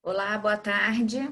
Olá, boa tarde.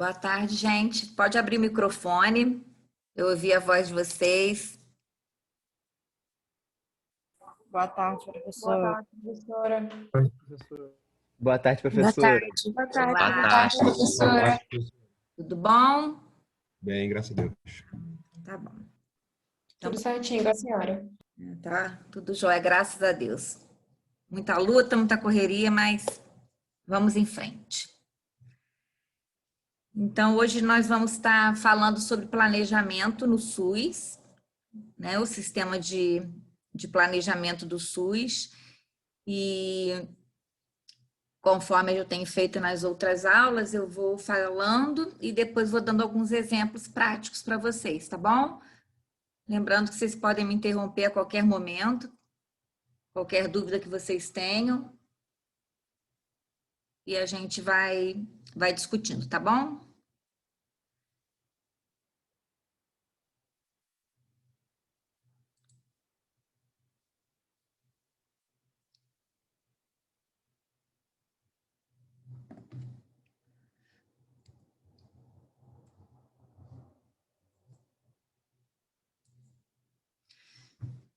Boa tarde, gente. Pode abrir o microfone. Eu ouvi a voz de vocês. Boa tarde, Boa professora. tarde, professora. Boa tarde, Boa professora. tarde. Boa tarde, Olá. boa tarde, professora. Tudo bom? Bem, graças a Deus. Tá bom. Tudo certinho com a senhora. Tá tudo jóia, graças a Deus. Muita luta, muita correria, mas vamos em frente. Então, hoje nós vamos estar falando sobre planejamento no SUS, né? O sistema de planejamento do SUS. E conforme eu tenho feito nas outras aulas, eu vou falando e depois vou dando alguns exemplos práticos para vocês, tá bom? Lembrando que vocês podem me interromper a qualquer momento, qualquer dúvida que vocês tenham, e a gente vai discutindo, tá bom?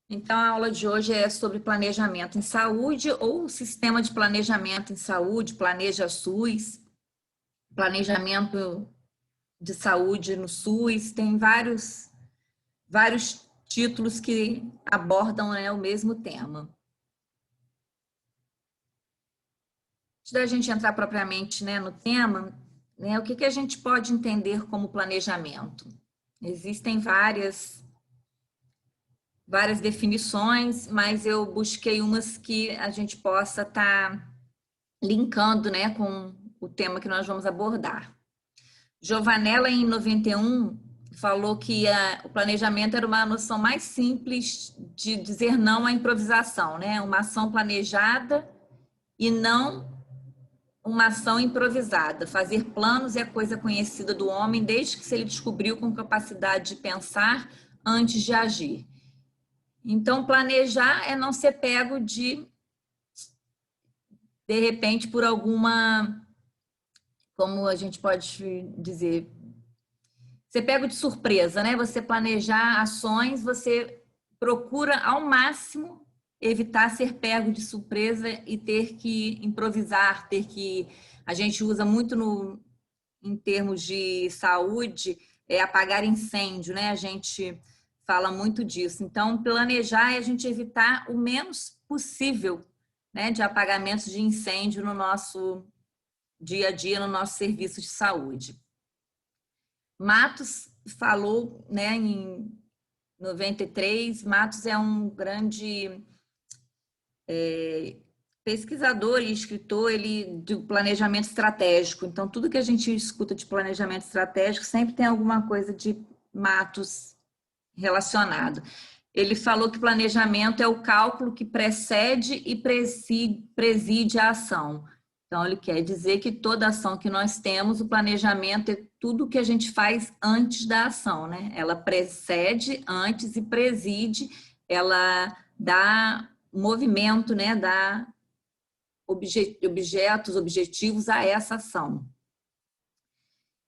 Então, a aula de hoje é sobre planejamento em saúde ou sistema de planejamento em saúde, Planeja SUS, planejamento de saúde no SUS, tem vários títulos que abordam, né, o mesmo tema. Antes da gente entrar propriamente, né, no tema, né, o que a gente pode entender como planejamento? Existem várias definições, mas eu busquei umas que a gente possa estar linkando, né, com o tema que nós vamos abordar. Giovanella, em 91, falou que o planejamento era uma noção mais simples de dizer não à improvisação, né? Uma ação planejada e não uma ação improvisada. Fazer planos é a coisa conhecida do homem desde que se ele descobriu com capacidade de pensar antes de agir. Então, planejar é não ser pego de repente, por alguma, como a gente pode dizer, você pega de surpresa, né? Você planejar ações, você procura ao máximo evitar ser pego de surpresa e ter que improvisar, a gente usa muito em termos de saúde, apagar incêndio, né? A gente fala muito disso. Então, planejar é a gente evitar o menos possível, né, de apagamentos de incêndio no nosso dia a dia, no nosso serviço de saúde. Matos falou, né, em 93, Matos é um grande pesquisador e escritor do planejamento estratégico. Então, tudo que a gente escuta de planejamento estratégico sempre tem alguma coisa de Matos relacionado. Ele falou que planejamento é o cálculo que precede e preside a ação. Então, ele quer dizer que toda ação que nós temos, o planejamento é tudo que a gente faz antes da ação, né? Ela precede antes e preside, ela dá movimento, né? Dá objetivos a essa ação.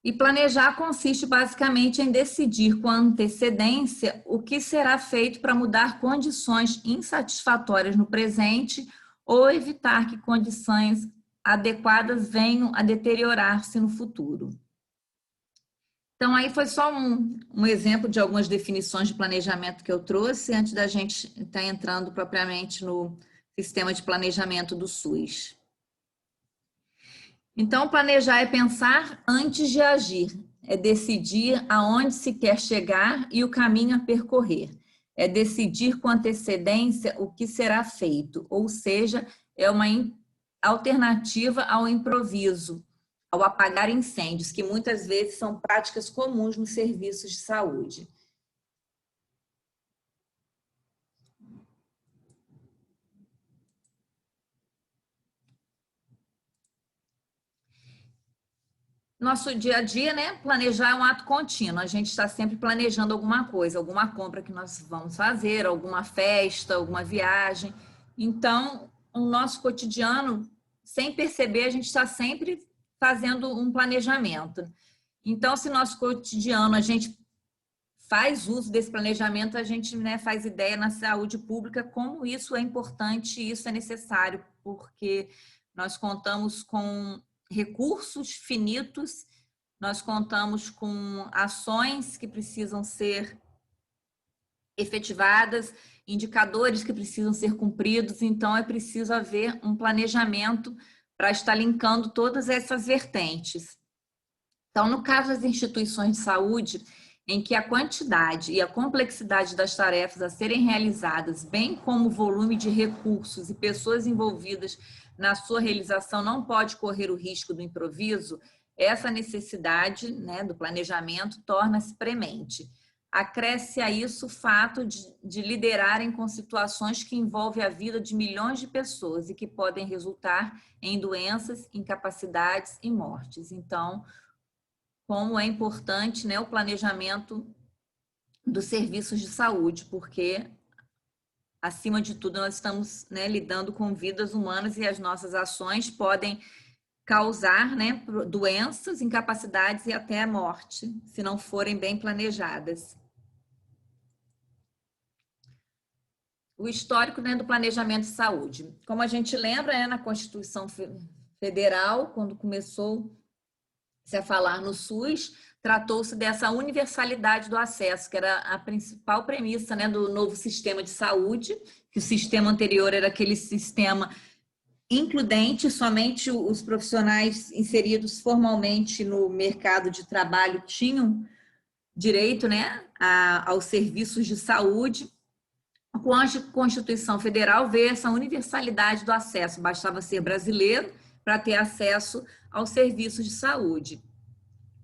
E planejar consiste basicamente em decidir com antecedência o que será feito para mudar condições insatisfatórias no presente ou evitar que condições adequadas venham a deteriorar-se no futuro. Então, aí foi só um exemplo de algumas definições de planejamento que eu trouxe antes da gente estar entrando propriamente no sistema de planejamento do SUS. Então, planejar é pensar antes de agir, é decidir aonde se quer chegar e o caminho a percorrer, é decidir com antecedência o que será feito, ou seja, é uma alternativa ao improviso, ao apagar incêndios, que muitas vezes são práticas comuns nos serviços de saúde. Nosso dia a dia, né? Planejar é um ato contínuo. A gente está sempre planejando alguma coisa, alguma compra que nós vamos fazer, alguma festa, alguma viagem. Então, o nosso cotidiano, sem perceber, a gente está sempre fazendo um planejamento. Então, se nosso cotidiano a gente faz uso desse planejamento, a gente, né, faz ideia na saúde pública como isso é importante e isso é necessário, porque nós contamos com recursos finitos, nós contamos com ações que precisam ser efetivadas, indicadores que precisam ser cumpridos, então é preciso haver um planejamento para estar linkando todas essas vertentes. Então, no caso das instituições de saúde, em que a quantidade e a complexidade das tarefas a serem realizadas, bem como o volume de recursos e pessoas envolvidas na sua realização não pode correr o risco do improviso, essa necessidade, né, do planejamento torna-se premente. Acresce a isso o fato de liderarem com situações que envolvem a vida de milhões de pessoas e que podem resultar em doenças, incapacidades e mortes. Então, como é importante, né, o planejamento dos serviços de saúde, porque acima de tudo, nós estamos, né, lidando com vidas humanas e as nossas ações podem causar, né, doenças, incapacidades e até a morte, se não forem bem planejadas. O histórico, né, do planejamento de saúde. Como a gente lembra, né, na Constituição Federal, quando começou-se a falar no SUS, tratou-se dessa universalidade do acesso, que era a principal premissa, né, do novo sistema de saúde, que o sistema anterior era aquele sistema includente, somente os profissionais inseridos formalmente no mercado de trabalho tinham direito, né, aos serviços de saúde. Com a Constituição Federal veio essa universalidade do acesso, bastava ser brasileiro para ter acesso aos serviços de saúde.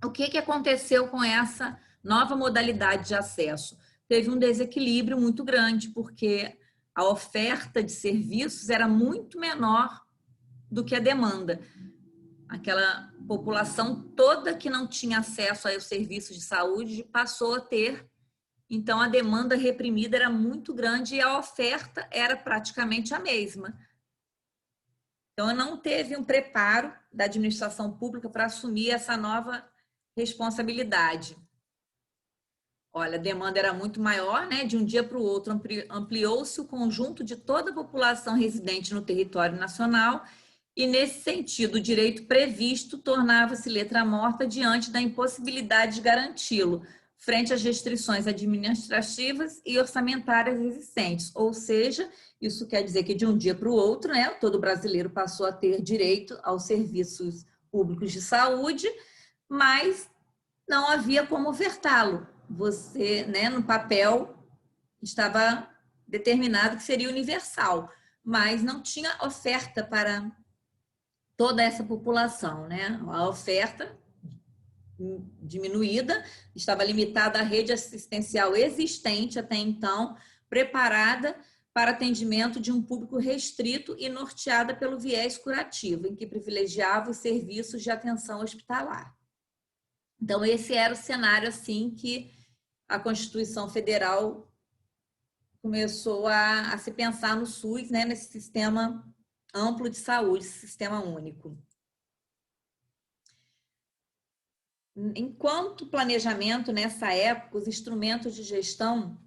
O que aconteceu com essa nova modalidade de acesso? Teve um desequilíbrio muito grande, porque a oferta de serviços era muito menor do que a demanda. Aquela população toda que não tinha acesso aos serviços de saúde passou a ter, então a demanda reprimida era muito grande e a oferta era praticamente a mesma. Então não teve um preparo da administração pública para assumir essa nova responsabilidade. Olha, a demanda era muito maior, né? De um dia para o outro ampliou-se o conjunto de toda a população residente no território nacional e, nesse sentido, o direito previsto tornava-se letra morta diante da impossibilidade de garanti-lo, frente às restrições administrativas e orçamentárias existentes. Ou seja, isso quer dizer que de um dia para o outro, né, todo brasileiro passou a ter direito aos serviços públicos de saúde, mas não havia como ofertá-lo. Você, né, no papel, estava determinado que seria universal, mas não tinha oferta para toda essa população, né? A oferta diminuída estava limitada à rede assistencial existente até então, preparada para atendimento de um público restrito e norteada pelo viés curativo, em que privilegiava os serviços de atenção hospitalar. Então, esse era o cenário assim que a Constituição Federal começou a se pensar no SUS, né, nesse sistema amplo de saúde, sistema único. Enquanto planejamento, nessa época, os instrumentos de gestão,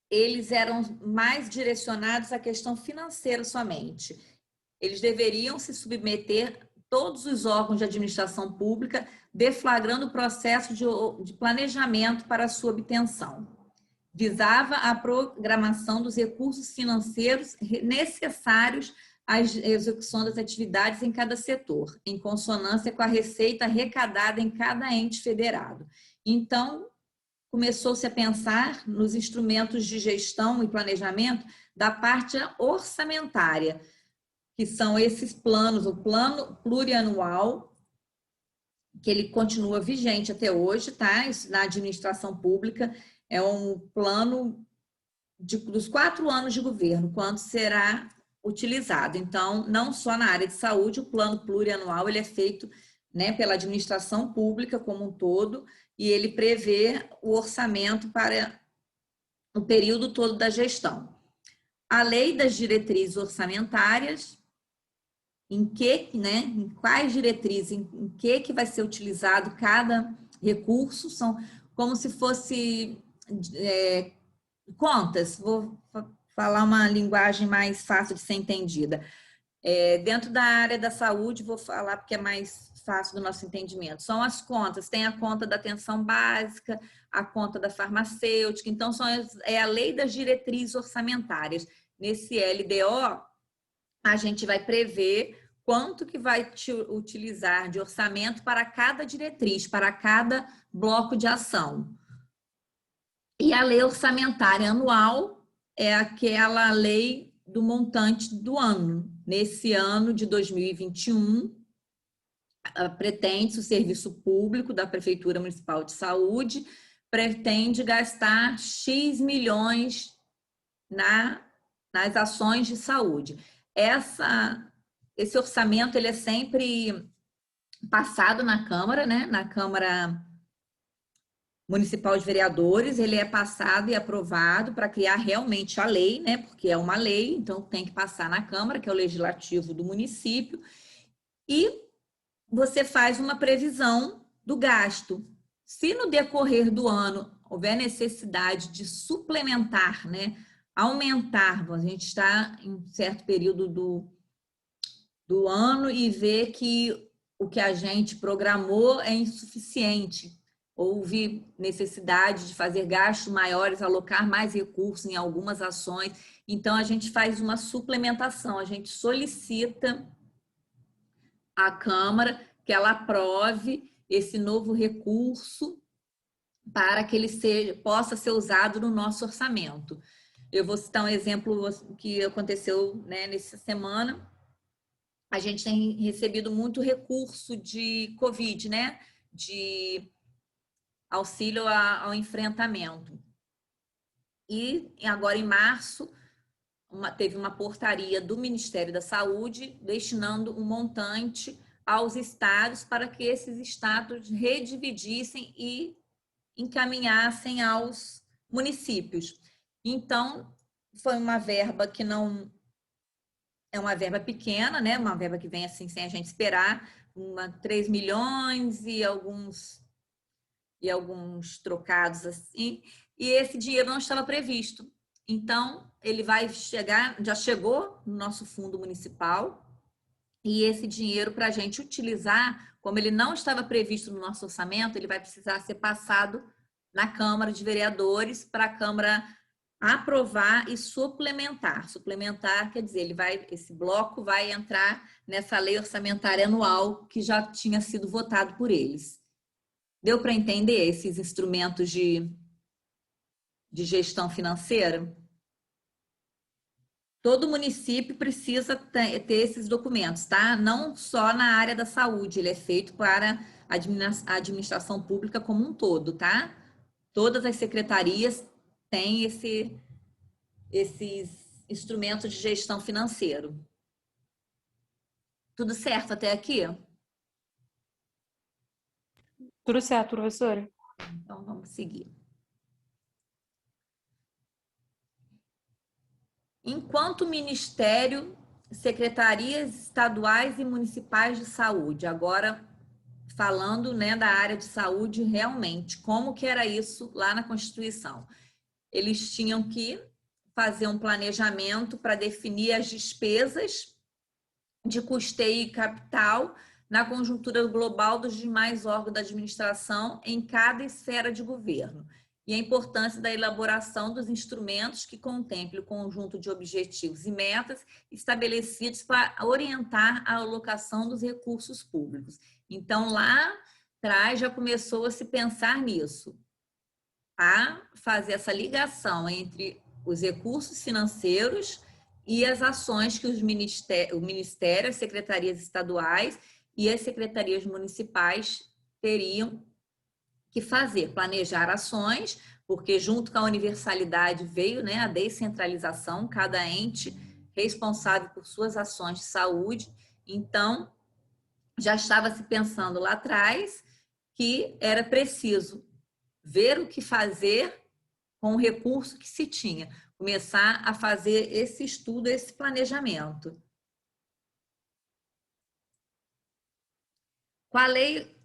eles eram mais direcionados à questão financeira somente. Eles deveriam se submeter todos os órgãos de administração pública, deflagrando o processo de planejamento para a sua obtenção. Visava a programação dos recursos financeiros necessários à execução das atividades em cada setor, em consonância com a receita arrecadada em cada ente federado. Então, começou-se a pensar nos instrumentos de gestão e planejamento da parte orçamentária, que são esses planos, o plano plurianual, que ele continua vigente até hoje, tá? Isso na administração pública é um plano dos 4 anos de governo, quando será utilizado. Então, não só na área de saúde, o plano plurianual ele é feito, né, pela administração pública como um todo, e ele prevê o orçamento para o período todo da gestão. A lei das diretrizes orçamentárias, em quais diretrizes, em que vai ser utilizado cada recurso, são como se fosse contas, vou falar uma linguagem mais fácil de ser entendida. Dentro da área da saúde, vou falar porque é mais fácil do nosso entendimento. São as contas, tem a conta da atenção básica, a conta da farmacêutica, então é a lei das diretrizes orçamentárias. Nesse LDO, a gente vai prever quanto que vai utilizar de orçamento para cada diretriz, para cada bloco de ação. E a lei orçamentária anual é aquela lei do montante do ano. Nesse ano de 2021, pretende o serviço público da Prefeitura Municipal de Saúde, pretende gastar X milhões nas ações de saúde. Esse orçamento ele é sempre passado na Câmara, né? Na Câmara Municipal de Vereadores, ele é passado e aprovado para criar realmente a lei, né? Porque é uma lei, então tem que passar na Câmara, que é o legislativo do município, e você faz uma previsão do gasto. Se no decorrer do ano houver necessidade de suplementar, né? Aumentar, a gente está em um certo período do ano e vê que o que a gente programou é insuficiente. Houve necessidade de fazer gastos maiores, alocar mais recursos em algumas ações. Então, a gente faz uma suplementação, a gente solicita à Câmara que ela aprove esse novo recurso para que ele possa ser usado no nosso orçamento. Eu vou citar um exemplo que aconteceu, né, nessa semana. A gente tem recebido muito recurso de Covid, né? De auxílio ao enfrentamento. E agora, em março, teve uma portaria do Ministério da Saúde destinando um montante aos estados para que esses estados redividissem e encaminhassem aos municípios. Então, foi uma verba que não é uma verba pequena, né? Uma verba que vem assim sem a gente esperar, 3 milhões e alguns trocados assim, e esse dinheiro não estava previsto. Então, ele vai chegar, já chegou no nosso fundo municipal, e esse dinheiro para a gente utilizar, como ele não estava previsto no nosso orçamento, ele vai precisar ser passado na Câmara de Vereadores para a Câmara aprovar e suplementar. Suplementar quer dizer, esse bloco vai entrar nessa lei orçamentária anual que já tinha sido votado por eles. Deu para entender esses instrumentos de gestão financeira? Todo município precisa ter esses documentos, tá? Não só na área da saúde, ele é feito para a administração pública como um todo, tá? Todas as secretarias têm esses instrumentos de gestão financeiro. Tudo certo até aqui? Tudo certo, professora? Então, vamos seguir. Enquanto Ministério, secretarias estaduais e municipais de saúde, agora falando, né, da área de saúde realmente, como que era isso lá na Constituição? Eles tinham que fazer um planejamento para definir as despesas de custeio e capital na conjuntura global dos demais órgãos da administração em cada esfera de governo. E a importância da elaboração dos instrumentos que contemplem o conjunto de objetivos e metas estabelecidos para orientar a alocação dos recursos públicos. Então, lá atrás já começou a se pensar nisso, a fazer essa ligação entre os recursos financeiros e as ações que o Ministério, as secretarias estaduais e as secretarias municipais teriam que fazer, planejar ações, porque junto com a universalidade veio, né, a descentralização, cada ente responsável por suas ações de saúde. Então, já estava se pensando lá atrás que era preciso ver o que fazer com o recurso que se tinha, começar a fazer esse estudo, esse planejamento. Com a lei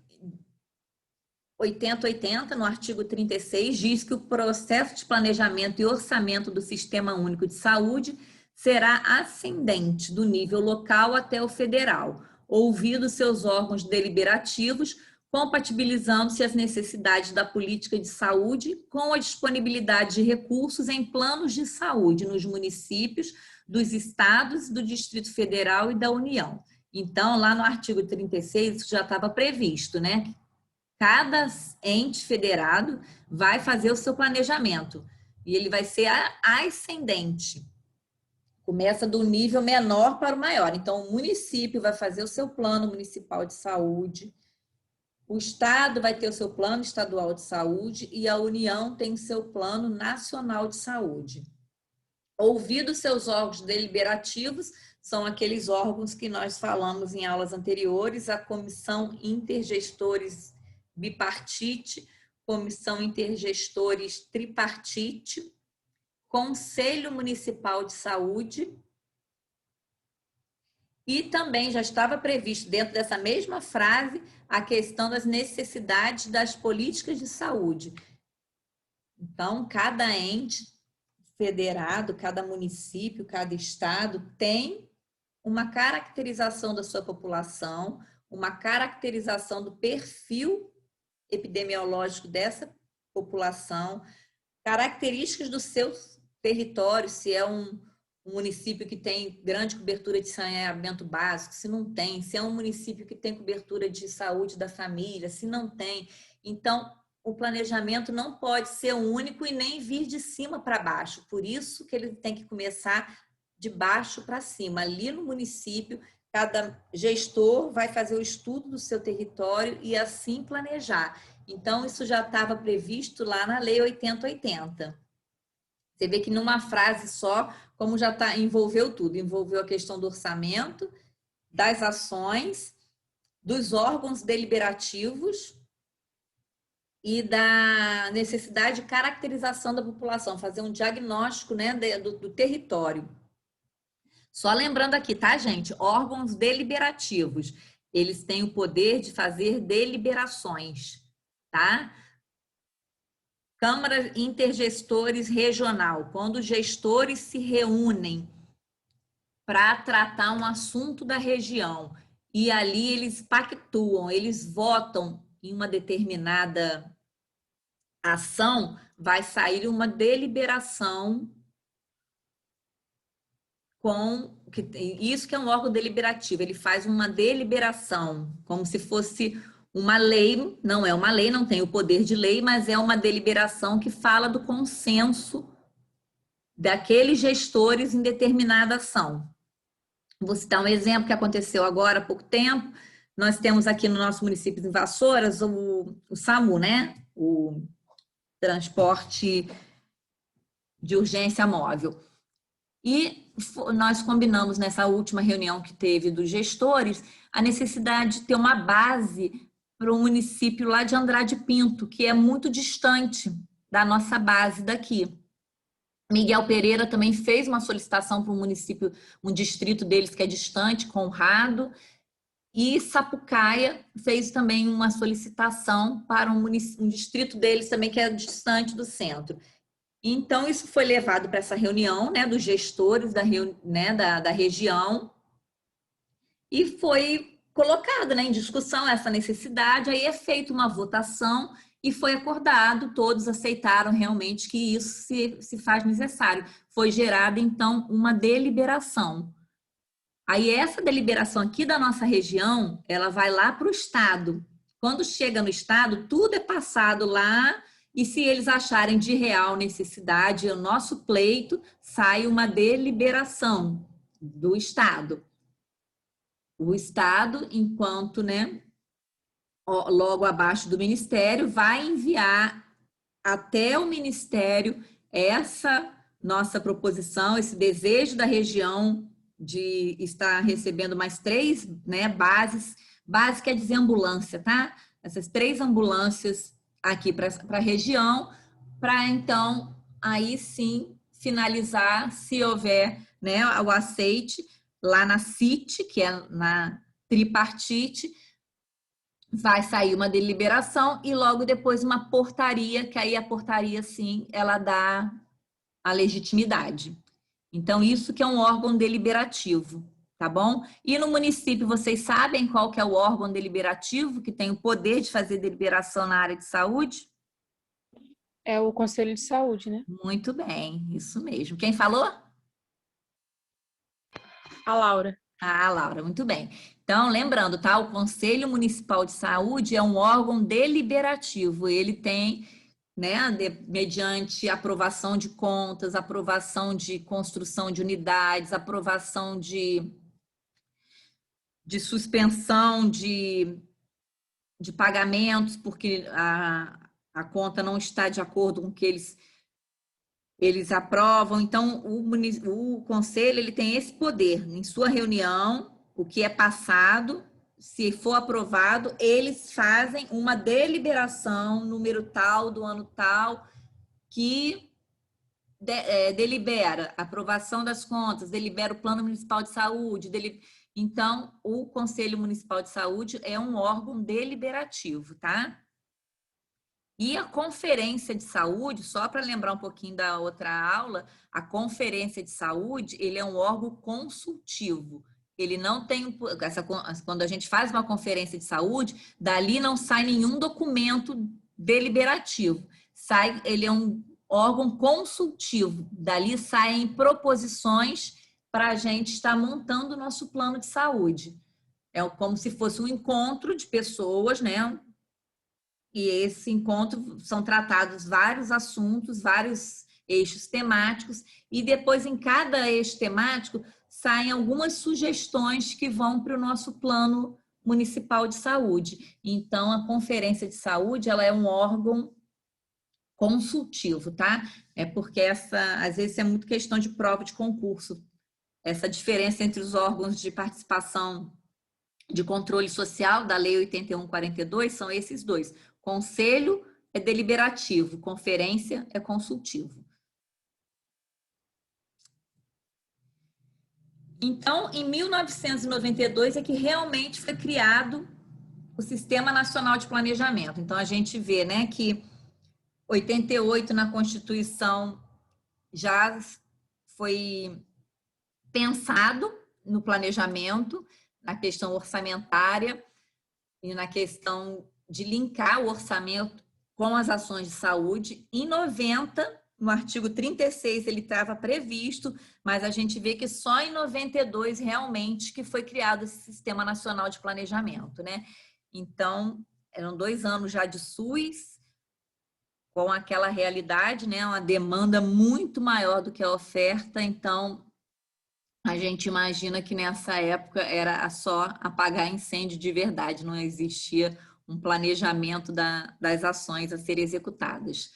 8080, no artigo 36, diz que o processo de planejamento e orçamento do Sistema Único de Saúde será ascendente do nível local até o federal, ouvidos seus órgãos deliberativos, compatibilizando-se as necessidades da política de saúde com a disponibilidade de recursos em planos de saúde nos municípios, dos estados, do Distrito Federal e da União. Então, lá no artigo 36, isso já estava previsto, né? Cada ente federado vai fazer o seu planejamento e ele vai ser ascendente. Começa do nível menor para o maior. Então, o município vai fazer o seu plano municipal de saúde, o estado vai ter o seu plano estadual de saúde e a União tem o seu plano nacional de saúde. Ouvidos seus órgãos deliberativos, são aqueles órgãos que nós falamos em aulas anteriores, a Comissão Intergestores Bipartite, Comissão Intergestores Tripartite, Conselho Municipal de Saúde, e também já estava previsto dentro dessa mesma frase a questão das necessidades das políticas de saúde. Então, cada ente federado, cada município, cada estado tem uma caracterização da sua população, uma caracterização do perfil epidemiológico dessa população, características do seu território, se é um município que tem grande cobertura de saneamento básico, se não tem, se é um município que tem cobertura de saúde da família, se não tem. Então, o planejamento não pode ser único e nem vir de cima para baixo. Por isso que ele tem que começar de baixo para cima. Ali no município, cada gestor vai fazer o estudo do seu território e assim planejar. Então, isso já estava previsto lá na Lei 8080. Você vê que numa frase só, como já envolveu tudo, envolveu a questão do orçamento, das ações, dos órgãos deliberativos e da necessidade de caracterização da população, fazer um diagnóstico, né, do território. Só lembrando aqui, tá, gente? Órgãos deliberativos, eles têm o poder de fazer deliberações, tá? Câmara Intergestores Regional, quando os gestores se reúnem para tratar um assunto da região e ali eles pactuam, eles votam em uma determinada ação, vai sair uma deliberação isso que é um órgão deliberativo, ele faz uma deliberação, como se fosse uma lei, não é uma lei, não tem o poder de lei, mas é uma deliberação que fala do consenso daqueles gestores em determinada ação. Vou citar um exemplo que aconteceu agora há pouco tempo. Nós temos aqui no nosso município de Vassouras o SAMU, né? O transporte de urgência móvel. E nós combinamos nessa última reunião que teve dos gestores a necessidade de ter uma base para o município lá de Andrade Pinto, que é muito distante da nossa base daqui. Miguel Pereira também fez uma solicitação para um município, um distrito deles que é distante, Conrado, e Sapucaia fez também uma solicitação para um distrito deles também que é distante do centro. Então, isso foi levado para essa reunião, né, dos gestores da região e foi colocado, né, em discussão essa necessidade, aí é feita uma votação e foi acordado, todos aceitaram realmente que isso se faz necessário. Foi gerada, então, uma deliberação. Aí essa deliberação aqui da nossa região, ela vai lá para o Estado. Quando chega no Estado, tudo é passado lá e se eles acharem de real necessidade, o nosso pleito, sai uma deliberação do Estado. O Estado, enquanto, né, logo abaixo do Ministério, vai enviar até o Ministério essa nossa proposição, esse desejo da região de estar recebendo mais 3, né, bases. Base quer dizer ambulância, tá? Essas 3 ambulâncias aqui para a região, para então, aí sim, finalizar, se houver, né, o aceite lá na CIT, que é na tripartite, vai sair uma deliberação e logo depois uma portaria, que aí a portaria, sim, ela dá a legitimidade. Então, isso que é um órgão deliberativo, tá bom? E no município, vocês sabem qual que é o órgão deliberativo que tem o poder de fazer deliberação na área de saúde? É o Conselho de Saúde, né? Muito bem, isso mesmo. Quem falou? A Laura. Ah, Laura, muito bem. Então, lembrando, tá? O Conselho Municipal de Saúde é um órgão deliberativo. Ele tem, né, mediante aprovação de contas, aprovação de construção de unidades, aprovação de suspensão de pagamentos, porque a conta não está de acordo com o que eles aprovam. Então, o conselho ele tem esse poder. Em sua reunião, o que é passado, se for aprovado, eles fazem uma deliberação, número tal, do ano tal, que delibera a aprovação das contas, delibera o Plano Municipal de Saúde. Então, o Conselho Municipal de Saúde é um órgão deliberativo, tá? E a Conferência de Saúde, só para lembrar um pouquinho da outra aula, a Conferência de Saúde, ele é um órgão consultivo. Ele não tem, quando a gente faz uma conferência de saúde, dali não sai nenhum documento deliberativo. Ele é um órgão consultivo, dali saem proposições para a gente estar montando o nosso plano de saúde. É como se fosse um encontro de pessoas, né? E esse encontro são tratados vários assuntos, vários eixos temáticos, e depois em cada eixo temático saem algumas sugestões que vão para o nosso plano municipal de saúde. Então, a Conferência de Saúde, ela é um órgão consultivo, tá? É porque às vezes é muito questão de prova de concurso. Essa diferença entre os órgãos de participação de controle social da Lei 8142 são esses dois. Conselho é deliberativo, conferência é consultivo. Então, em 1992 é que realmente foi criado o Sistema Nacional de Planejamento. Então, a gente vê, né, que 88 na Constituição já foi pensado no planejamento, na questão orçamentária e na questão de linkar o orçamento com as ações de saúde. Em 90, no artigo 36, ele estava previsto, mas a gente vê que só em 92 realmente que foi criado esse Sistema Nacional de Planejamento, né? Então, eram 2 anos já de SUS, com aquela realidade, né? Uma demanda muito maior do que a oferta, então a gente imagina que nessa época era só apagar incêndio de verdade, não existia um planejamento das ações a serem executadas.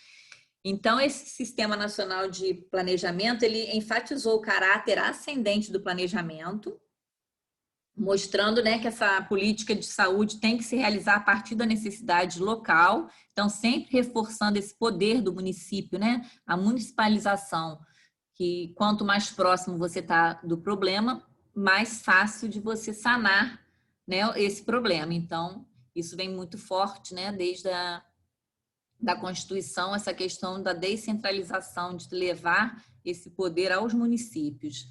Então, esse Sistema Nacional de Planejamento, ele enfatizou o caráter ascendente do planejamento, mostrando, né, que essa política de saúde tem que se realizar a partir da necessidade local, então sempre reforçando esse poder do município, né, a municipalização, que quanto mais próximo você está do problema, mais fácil de você sanar, né, esse problema. Então, isso vem muito forte, né, desde da Constituição, essa questão da descentralização, de levar esse poder aos municípios.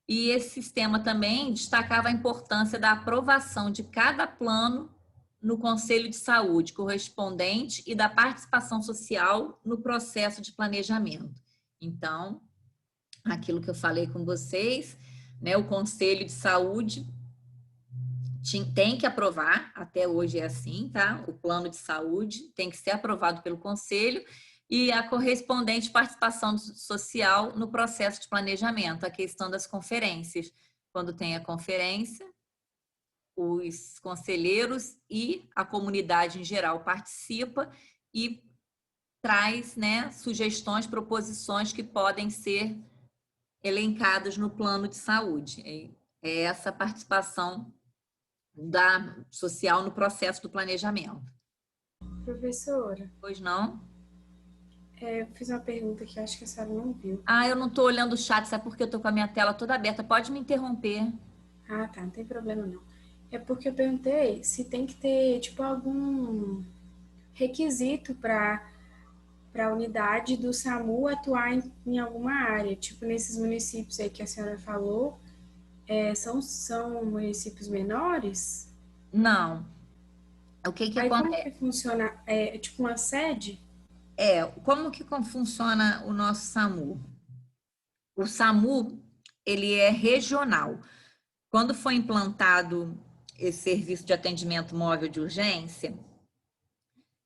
E esse sistema também destacava a importância da aprovação de cada plano no Conselho de Saúde correspondente e da participação social no processo de planejamento. Então, aquilo que eu falei com vocês, né, o Conselho de Saúde tem que aprovar, até hoje é assim, tá? O plano de saúde tem que ser aprovado pelo Conselho e a correspondente participação social no processo de planejamento, a questão das conferências. Quando tem a conferência, os conselheiros e a comunidade em geral participa e traz, né, sugestões, proposições que podem ser elencadas no plano de saúde. É essa participação social no processo do planejamento. Professora, Pois não? eu fiz uma pergunta que acho que a senhora não viu. Eu não estou olhando o chat, sabe porque eu estou com a minha tela toda aberta. Pode me interromper. Ah, tá, não tem problema não. É porque eu perguntei se tem que ter, tipo, algum requisito para a unidade do SAMU atuar em alguma área. Tipo, nesses municípios aí que a senhora falou, são municípios menores? Não. O que Aí como acontece? que funciona? É tipo uma sede? Como que funciona o nosso SAMU? O SAMU, ele é regional. Quando foi implantado esse serviço de atendimento móvel de urgência,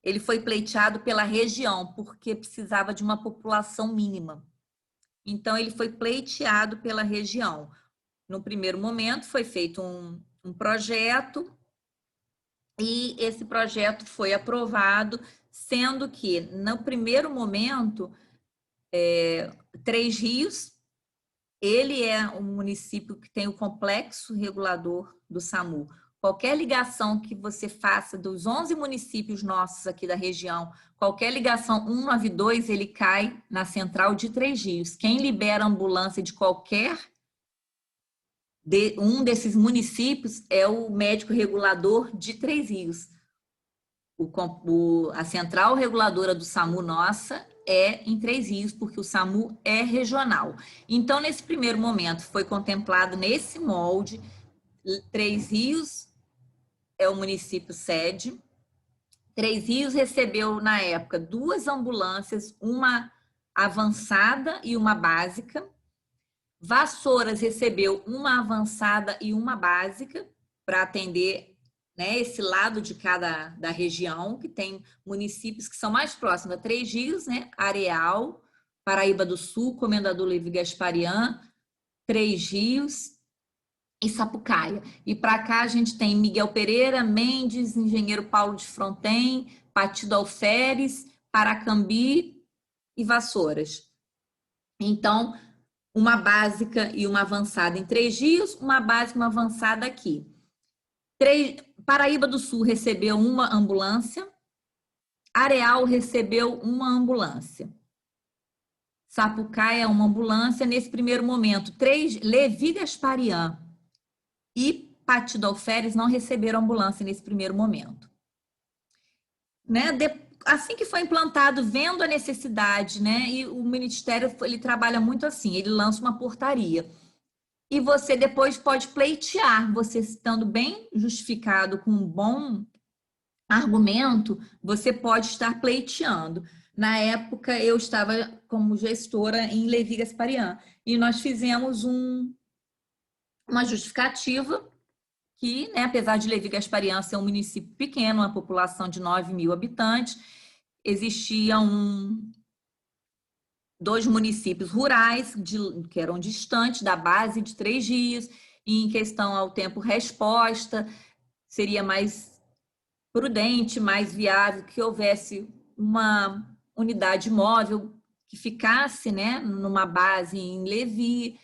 ele foi pleiteado pela região, porque precisava de uma população mínima. Então, ele foi pleiteado pela região. No primeiro momento, foi feito um projeto e esse projeto foi aprovado, sendo que, no primeiro momento, Três Rios, ele é um município que tem o complexo regulador do SAMU. Qualquer ligação que você faça dos 11 municípios nossos aqui da região, qualquer ligação 192, ele cai na central de Três Rios. Quem libera ambulância de qualquer um desses municípios é o médico regulador de Três Rios. A central reguladora do SAMU nossa é em Três Rios, porque o SAMU é regional. Então, nesse primeiro momento, foi contemplado nesse molde. Três Rios é o município sede. Três Rios recebeu, na época, 2 ambulâncias, uma avançada e uma básica. Vassouras recebeu uma avançada e uma básica para atender, né, esse lado de da região, que tem municípios que são mais próximos a Três Rios, né, Areal, Paraíba do Sul, Comendador Levi Gasparian, Três Rios e Sapucaia. E para cá a gente tem Miguel Pereira, Mendes, Engenheiro Paulo de Fronten, Patido Alferes, Paracambi e Vassouras. Então, uma básica e uma avançada em Três Rios, uma básica e uma avançada aqui. Paraíba do Sul recebeu uma ambulância, Areal recebeu uma ambulância, Sapucaia uma ambulância. Nesse primeiro momento, Levi Gasparian e Patido Alferes não receberam ambulância nesse primeiro momento. Né? Assim que foi implantado, vendo a necessidade, né? E o Ministério ele trabalha muito assim, ele lança uma portaria. E você depois pode pleitear, você estando bem justificado, com um bom argumento, você pode estar pleiteando. Na época, eu estava como gestora em Levi Gasparian, e nós fizemos uma justificativa que, né, apesar de Levi Gasparian ser um município pequeno, uma população de 9.000 habitantes, existiam 2 municípios rurais que eram distantes da base de 3 dias, e em questão ao tempo-resposta, seria mais prudente, mais viável que houvesse uma unidade móvel que ficasse, né, numa base em Levi.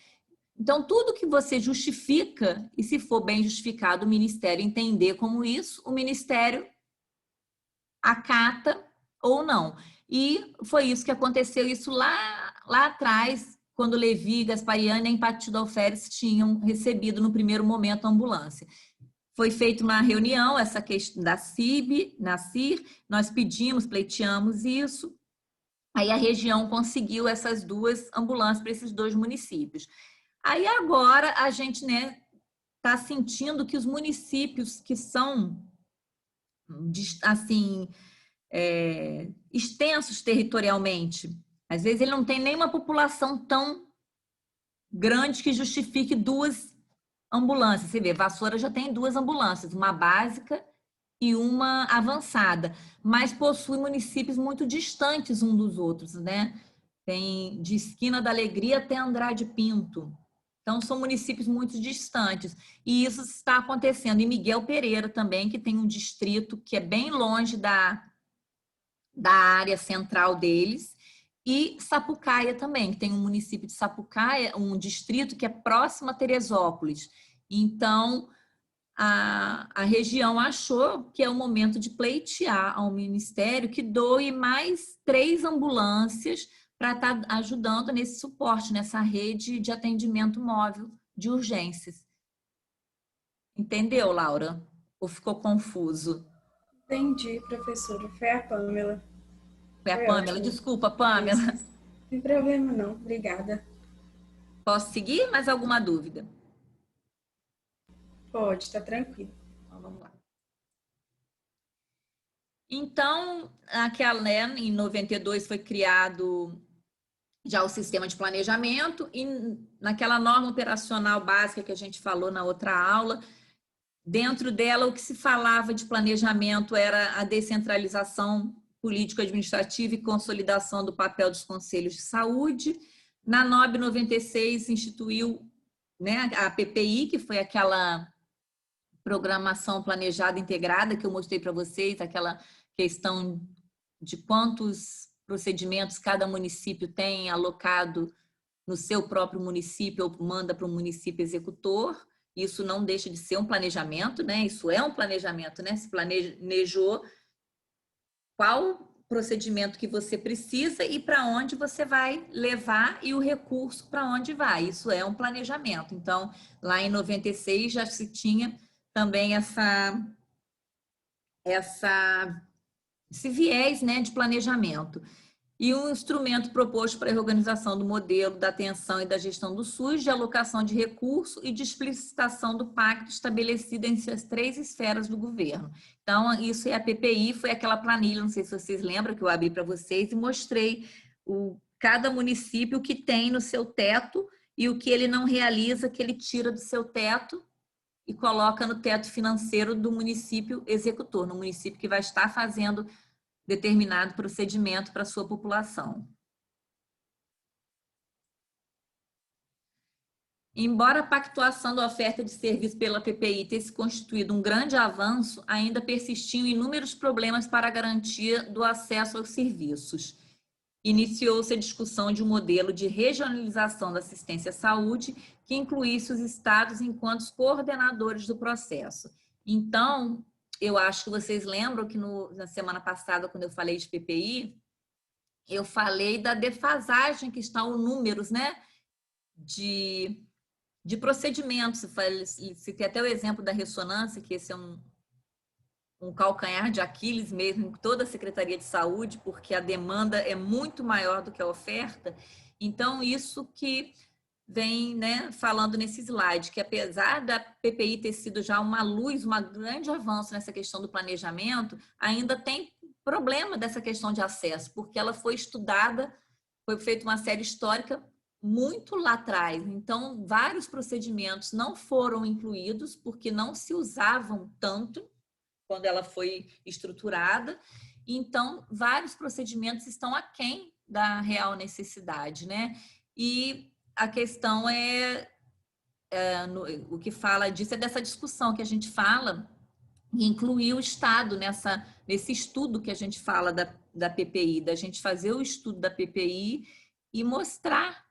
Então, tudo que você justifica, e se for bem justificado, o Ministério entender como isso, o Ministério acata ou não. E foi isso que aconteceu, isso lá atrás, quando Levi, Gasparian e Partido Alferes tinham recebido no primeiro momento a ambulância. Foi feita uma reunião, essa questão da CIB, na CIR, nós pedimos, pleiteamos isso, aí a região conseguiu essas 2 ambulâncias para esses 2 municípios. Aí agora a gente, né, está sentindo que os municípios que são, assim, extensos territorialmente, às vezes ele não tem nenhuma população tão grande que justifique 2 ambulâncias. Você vê, Vassoura já tem 2 ambulâncias, uma básica e uma avançada, mas possui municípios muito distantes um dos outros, né? Tem de Esquina da Alegria até Andrade Pinto. Então, são municípios muito distantes. E isso está acontecendo em Miguel Pereira também, que tem um distrito que é bem longe da área central deles, e Sapucaia também, que tem um município de Sapucaia, um distrito que é próximo a Teresópolis. Então, a região achou que é o momento de pleitear ao Ministério que doe mais 3 ambulâncias para estar ajudando nesse suporte, nessa rede de atendimento móvel de urgências. Entendeu, Laura? Ou ficou confuso? Entendi, professora. Foi a Pamela. Foi a Foi Pamela. ótimo. Desculpa, Pamela. Isso. Não tem problema não. Obrigada. Posso seguir? Mais alguma dúvida? Pode, tá tranquilo. Então, vamos lá. Então, aquela, né, em 92 foi criado já o sistema de planejamento, e naquela norma operacional básica que a gente falou na outra aula, dentro dela o que se falava de planejamento era a descentralização político-administrativa e consolidação do papel dos conselhos de saúde. Na NOB 96 instituiu, né, a PPI, que foi aquela programação planejada integrada que eu mostrei para vocês, aquela questão de quantos procedimentos cada município tem alocado no seu próprio município ou manda para o município executor. Isso não deixa de ser um planejamento, né? Isso é um planejamento, né? Se planejou qual procedimento que você precisa e para onde você vai levar e o recurso para onde vai. Isso é um planejamento. Então, lá em 96 já se tinha também esse viés, né, de planejamento. E um instrumento proposto para a reorganização do modelo da atenção e da gestão do SUS, de alocação de recursos e de explicitação do pacto estabelecido em suas 3 esferas do governo. Então, isso é a PPI, foi aquela planilha, não sei se vocês lembram, que eu abri para vocês e mostrei cada município o que tem no seu teto e o que ele não realiza, que ele tira do seu teto e coloca no teto financeiro do município executor, no município que vai estar fazendo determinado procedimento para a sua população. Embora a pactuação da oferta de serviço pela PPI tenha se constituído um grande avanço, ainda persistiam inúmeros problemas para a garantia do acesso aos serviços. Iniciou-se a discussão de um modelo de regionalização da assistência à saúde que incluísse os estados enquanto coordenadores do processo. Então, eu acho que vocês lembram que na semana passada, quando eu falei de PPI, eu falei da defasagem que estão os números, né, de procedimentos. Citei até o exemplo da ressonância, que esse é um calcanhar de Aquiles mesmo em toda a Secretaria de Saúde, porque a demanda é muito maior do que a oferta. Então, isso que vem, né, falando nesse slide, que apesar da PPI ter sido já uma luz, um grande avanço nessa questão do planejamento, ainda tem problema dessa questão de acesso, porque ela foi estudada, foi feita uma série histórica muito lá atrás. Então, vários procedimentos não foram incluídos porque não se usavam tanto quando ela foi estruturada. Então, vários procedimentos estão aquém da real necessidade, né? E a questão o que fala disso é dessa discussão que a gente fala e incluir o Estado nesse estudo que a gente fala da PPI, da gente fazer o estudo da PPI e mostrar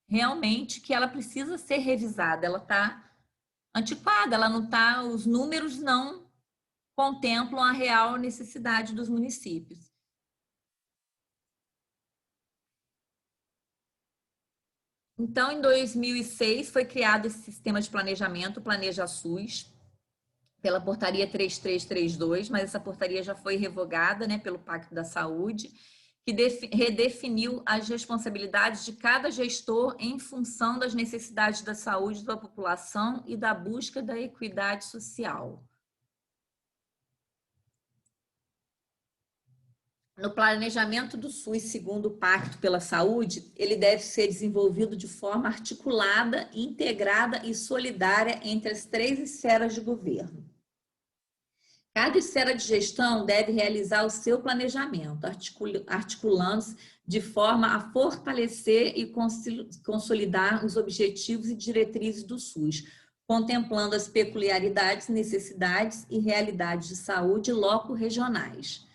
realmente que ela precisa ser revisada, ela está antiquada, ela não está, os números não contemplam a real necessidade dos municípios. Então, em 2006, foi criado esse sistema de planejamento, o Planeja SUS, pela portaria 3332, mas essa portaria já foi revogada, né, pelo Pacto da Saúde, que redefiniu as responsabilidades de cada gestor em função das necessidades da saúde da população e da busca da equidade social. No planejamento do SUS, segundo o Pacto pela Saúde, ele deve ser desenvolvido de forma articulada, integrada e solidária entre as 3 esferas de governo. Cada esfera de gestão deve realizar o seu planejamento, articulando-se de forma a fortalecer e consolidar os objetivos e diretrizes do SUS, contemplando as peculiaridades, necessidades e realidades de saúde loco-regionais.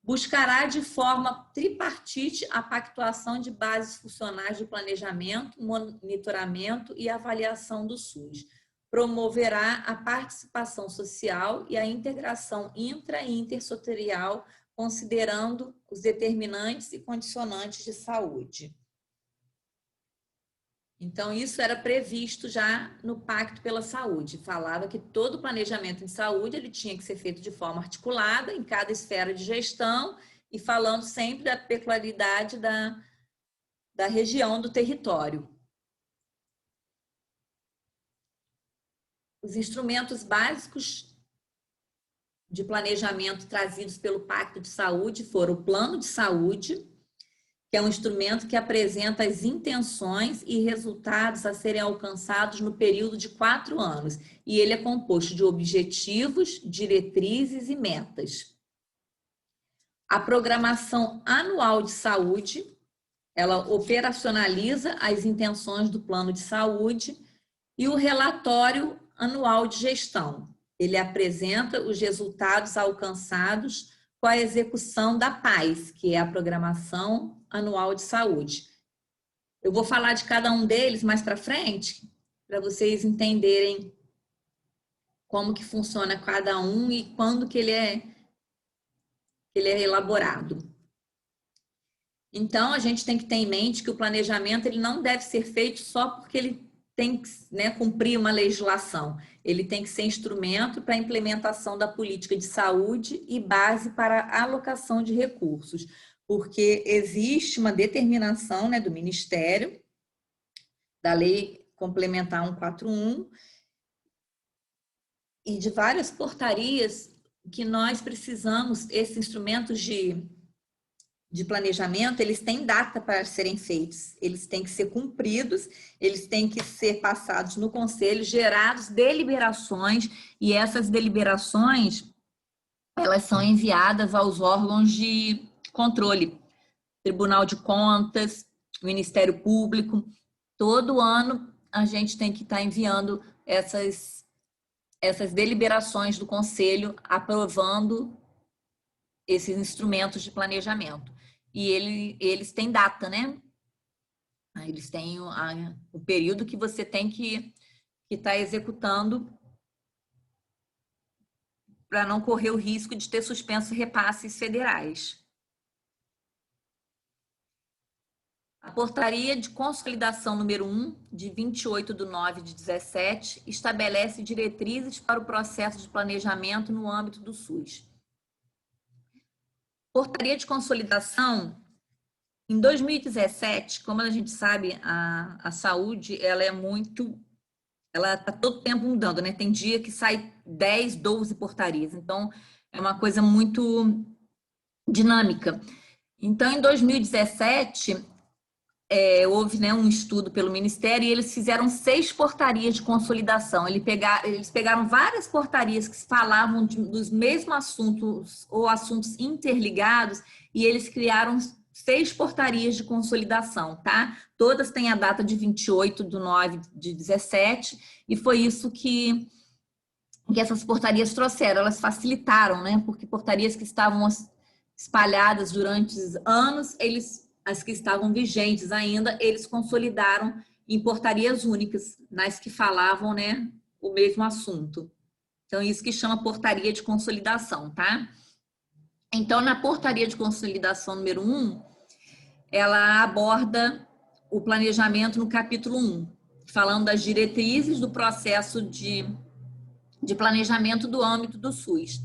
Buscará de forma tripartite a pactuação de bases funcionais de planejamento, monitoramento e avaliação do SUS. Promoverá a participação social e a integração intra- e intersetorial, considerando os determinantes e condicionantes de saúde. Então, isso era previsto já no Pacto pela Saúde. Falava que todo o planejamento de saúde ele tinha que ser feito de forma articulada em cada esfera de gestão e falando sempre da peculiaridade da região, do território. Os instrumentos básicos de planejamento trazidos pelo Pacto de Saúde foram o Plano de Saúde, que é um instrumento que apresenta as intenções e resultados a serem alcançados no período de 4 anos. E ele é composto de objetivos, diretrizes e metas. A programação anual de saúde, ela operacionaliza as intenções do plano de saúde, e o relatório anual de gestão. Ele apresenta os resultados alcançados com a execução da PAS, que é a Programação Anual de Saúde. Eu vou falar de cada um deles mais para frente, para vocês entenderem como que funciona cada um e quando que ele é elaborado. Então, a gente tem que ter em mente que o planejamento ele não deve ser feito só porque ele tem que, né, cumprir uma legislação. Ele tem que ser instrumento para a implementação da política de saúde e base para a alocação de recursos, porque existe uma determinação, né, do Ministério, da Lei Complementar 141, e de várias portarias que nós precisamos, esses instrumentos de planejamento, eles têm data para serem feitos, eles têm que ser cumpridos, eles têm que ser passados no conselho, gerados deliberações, e essas deliberações, elas são enviadas aos órgãos de controle, Tribunal de Contas, Ministério Público. Todo ano a gente tem que estar enviando essas deliberações do conselho, aprovando esses instrumentos de planejamento. E eles têm data, né? Eles têm o período que você tem que estar executando para não correr o risco de ter suspenso repasses federais. A portaria de consolidação número 1, de 28/9/17, estabelece diretrizes para o processo de planejamento no âmbito do SUS. Portaria de consolidação, em 2017, como a gente sabe, a saúde, ela está todo tempo mudando, né? Tem dia que sai 10, 12 portarias, então é uma coisa muito dinâmica. Então, em 2017, houve, né, um estudo pelo Ministério e eles fizeram 6 portarias de consolidação. Eles pegaram várias portarias que falavam dos mesmos assuntos ou assuntos interligados e eles criaram 6 portarias de consolidação, tá? Todas têm a data de 28/9/17 e foi isso que essas portarias trouxeram. Elas facilitaram, né? Porque portarias que estavam espalhadas durante anos, as que estavam vigentes ainda, eles consolidaram em portarias únicas, nas que falavam, né, o mesmo assunto. Então, isso que chama portaria de consolidação, tá? Então, na portaria de consolidação número 1, ela aborda o planejamento no capítulo 1, falando das diretrizes do processo de planejamento do âmbito do SUS,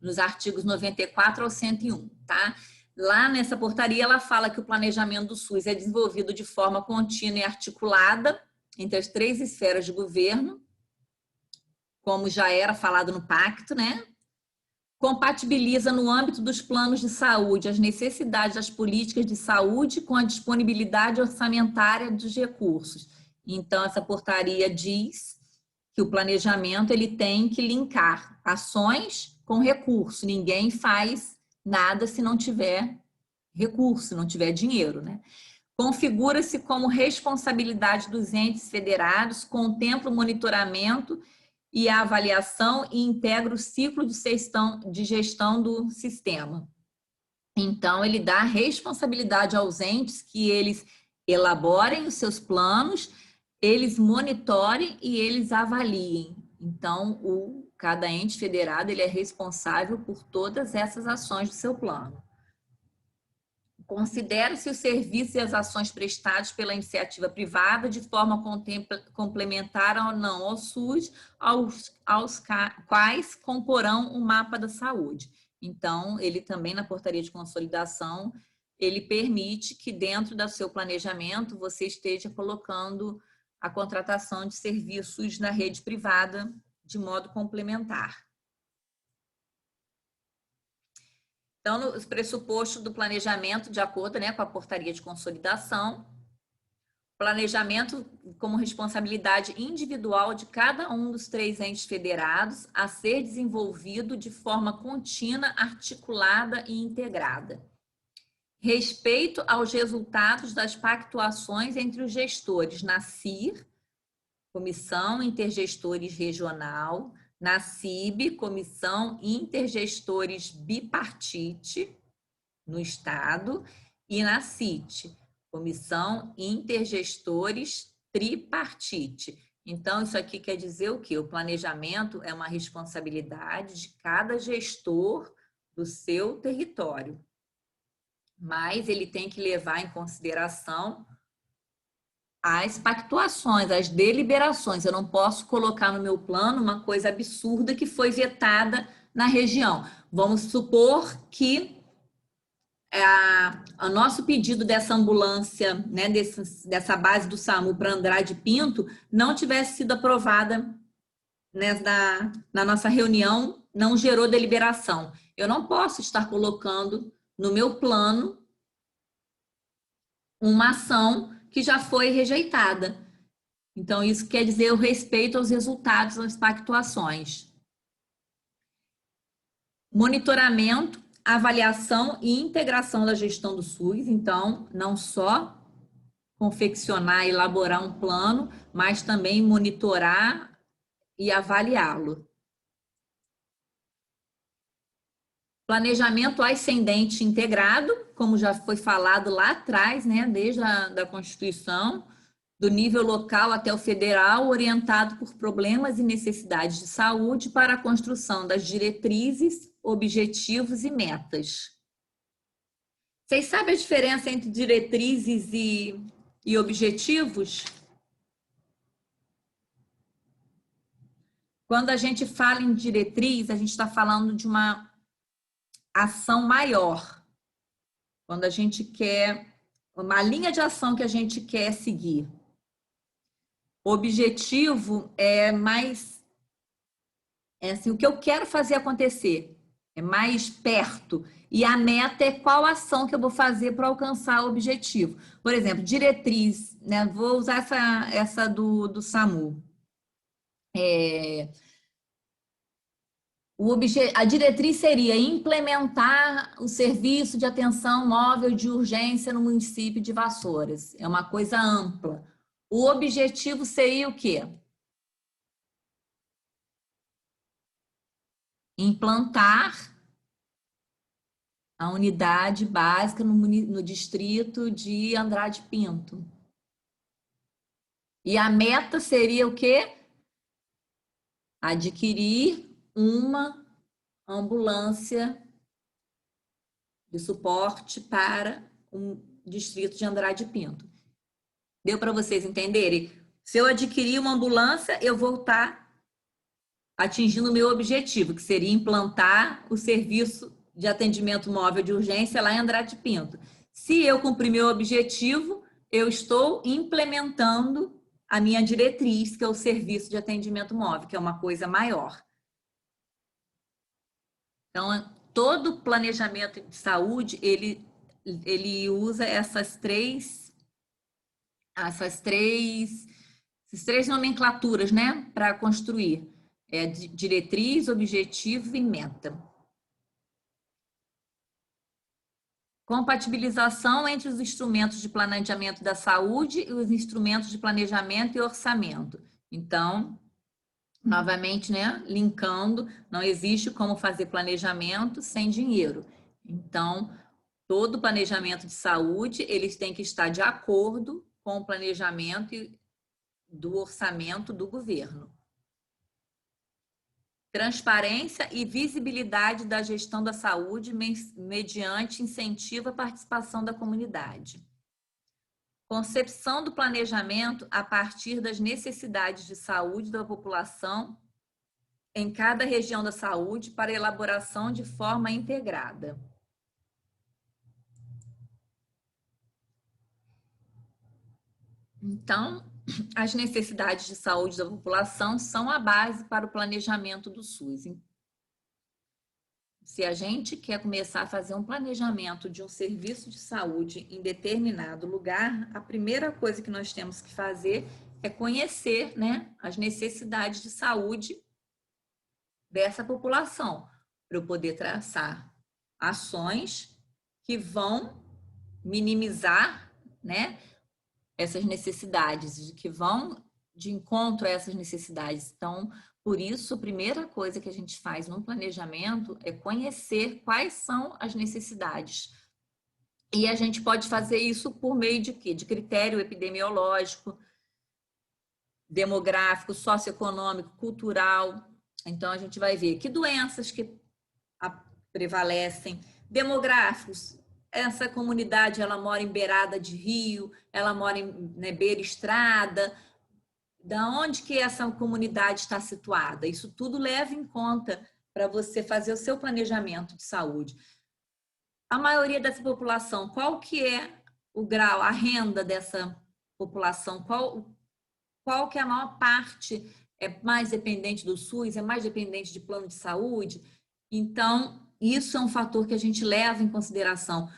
nos artigos 94 ao 101, tá? Lá nessa portaria, ela fala que o planejamento do SUS é desenvolvido de forma contínua e articulada entre as 3 esferas de governo, como já era falado no pacto, né? Compatibiliza no âmbito dos planos de saúde as necessidades das políticas de saúde com a disponibilidade orçamentária dos recursos. Então, essa portaria diz que o planejamento ele tem que linkar ações com recurso. Ninguém faz nada se não tiver recurso, não tiver dinheiro, né? Configura-se como responsabilidade dos entes federados, contempla o monitoramento e a avaliação e integra o ciclo de gestão do sistema. Então, ele dá responsabilidade aos entes que eles elaborem os seus planos, eles monitorem e eles avaliem. Então, cada ente federado ele é responsável por todas essas ações do seu plano. Considera-se os serviços e as ações prestados pela iniciativa privada de forma complementar ou não ao SUS, aos quais comporão o mapa da saúde. Então, ele também, na portaria de consolidação, ele permite que dentro do seu planejamento você esteja colocando a contratação de serviços na rede privada de modo complementar. Então, os pressupostos do planejamento, de acordo, né, com a portaria de consolidação, planejamento como responsabilidade individual de cada um dos 3 entes federados a ser desenvolvido de forma contínua, articulada e integrada. Respeito aos resultados das pactuações entre os gestores na CIR, Comissão Intergestores Regional, na CIB, Comissão Intergestores Bipartite, no Estado, e na CIT, Comissão Intergestores Tripartite. Então, isso aqui quer dizer o quê? O planejamento é uma responsabilidade de cada gestor do seu território, mas ele tem que levar em consideração as pactuações, as deliberações. Eu não posso colocar no meu plano uma coisa absurda que foi vetada na região. Vamos supor que o nosso pedido dessa ambulância, né, dessa base do SAMU para Andrade Pinto, não tivesse sido aprovada, né, na nossa reunião, não gerou deliberação. Eu não posso estar colocando no meu plano uma ação que já foi rejeitada. Então, isso quer dizer o respeito aos resultados das pactuações. Monitoramento, avaliação e integração da gestão do SUS. Então, não só confeccionar e elaborar um plano, mas também monitorar e avaliá-lo. Planejamento ascendente integrado, como já foi falado lá atrás, né, desde a Constituição, do nível local até o federal, orientado por problemas e necessidades de saúde para a construção das diretrizes, objetivos e metas. Vocês sabem a diferença entre diretrizes e objetivos? Quando a gente fala em diretriz, a gente está falando de uma ação maior. Quando a gente quer uma linha de ação que a gente quer seguir. O objetivo é mais assim, o que eu quero fazer acontecer. é mais perto. E a meta é qual ação que eu vou fazer para alcançar o objetivo. Por exemplo, diretriz, né? Vou usar essa do SAMU. A diretriz seria implementar o serviço de atenção móvel de urgência no município de Vassouras. É uma coisa ampla. O objetivo seria o quê? Implantar a unidade básica no distrito de Andrade Pinto. E a meta seria o quê? Adquirir uma ambulância de suporte para um distrito de Andrade Pinto. Deu para vocês entenderem? Se eu adquirir uma ambulância, eu vou estar atingindo o meu objetivo, que seria implantar o serviço de atendimento móvel de urgência lá em Andrade Pinto. Se eu cumprir meu objetivo, eu estou implementando a minha diretriz, que é o serviço de atendimento móvel, que é uma coisa maior. Então, todo planejamento de saúde, ele usa essas três nomenclaturas, né, para construir. Diretriz, objetivo e meta. Compatibilização entre os instrumentos de planejamento da saúde e os instrumentos de planejamento e orçamento. Então, novamente, né, linkando, não existe como fazer planejamento sem dinheiro. Então, todo planejamento de saúde, eles têm que estar de acordo com o planejamento do orçamento do governo. Transparência e visibilidade da gestão da saúde mediante incentivo à participação da comunidade. Concepção do planejamento a partir das necessidades de saúde da população em cada região da saúde para elaboração de forma integrada. Então, as necessidades de saúde da população são a base para o planejamento do SUS. Se a gente quer começar a fazer um planejamento de um serviço de saúde em determinado lugar, a primeira coisa que nós temos que fazer é conhecer, né, as necessidades de saúde dessa população, para eu poder traçar ações que vão minimizar, né, essas necessidades, que vão de encontro a essas necessidades. Então, por isso, a primeira coisa que a gente faz no planejamento é conhecer quais são as necessidades. E a gente pode fazer isso por meio de quê? De critério epidemiológico, demográfico, socioeconômico, cultural. Então, a gente vai ver que doenças que prevalecem, demográficos. Essa comunidade, ela mora em beirada de rio, ela mora em, né, beira-estrada. Da onde que essa comunidade está situada? Isso tudo leva em conta para você fazer o seu planejamento de saúde. A maioria dessa população, qual que é o grau, a renda dessa população? Qual que é a maior parte? É mais dependente do SUS? É mais dependente de plano de saúde? Então, isso é um fator que a gente leva em consideração.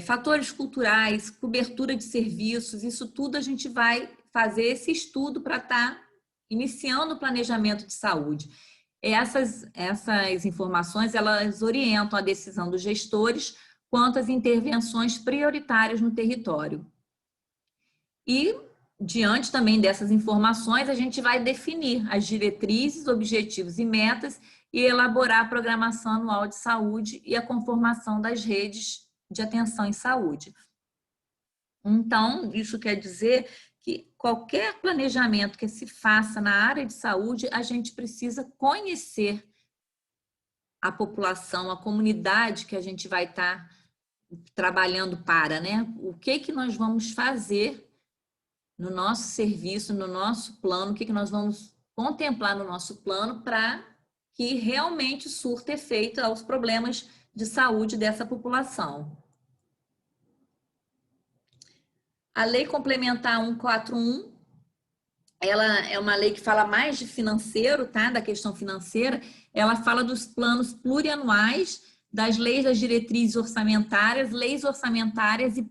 Fatores culturais, cobertura de serviços, isso tudo a gente vai fazer esse estudo para estar iniciando o planejamento de saúde. Essas informações, elas orientam a decisão dos gestores quanto às intervenções prioritárias no território. E, diante também dessas informações, a gente vai definir as diretrizes, objetivos e metas e elaborar a programação anual de saúde e a conformação das redes de atenção em saúde. Então, isso quer dizer que qualquer planejamento que se faça na área de saúde, a gente precisa conhecer a população, a comunidade que a gente vai estar trabalhando para, né? O que nós vamos fazer no nosso serviço, no nosso plano, o que nós vamos contemplar no nosso plano para que realmente surta efeito aos problemas de saúde dessa população. A Lei Complementar 141, ela é uma lei que fala mais de financeiro, tá? Da questão financeira. Ela fala dos planos plurianuais, das leis das diretrizes orçamentárias, leis orçamentárias e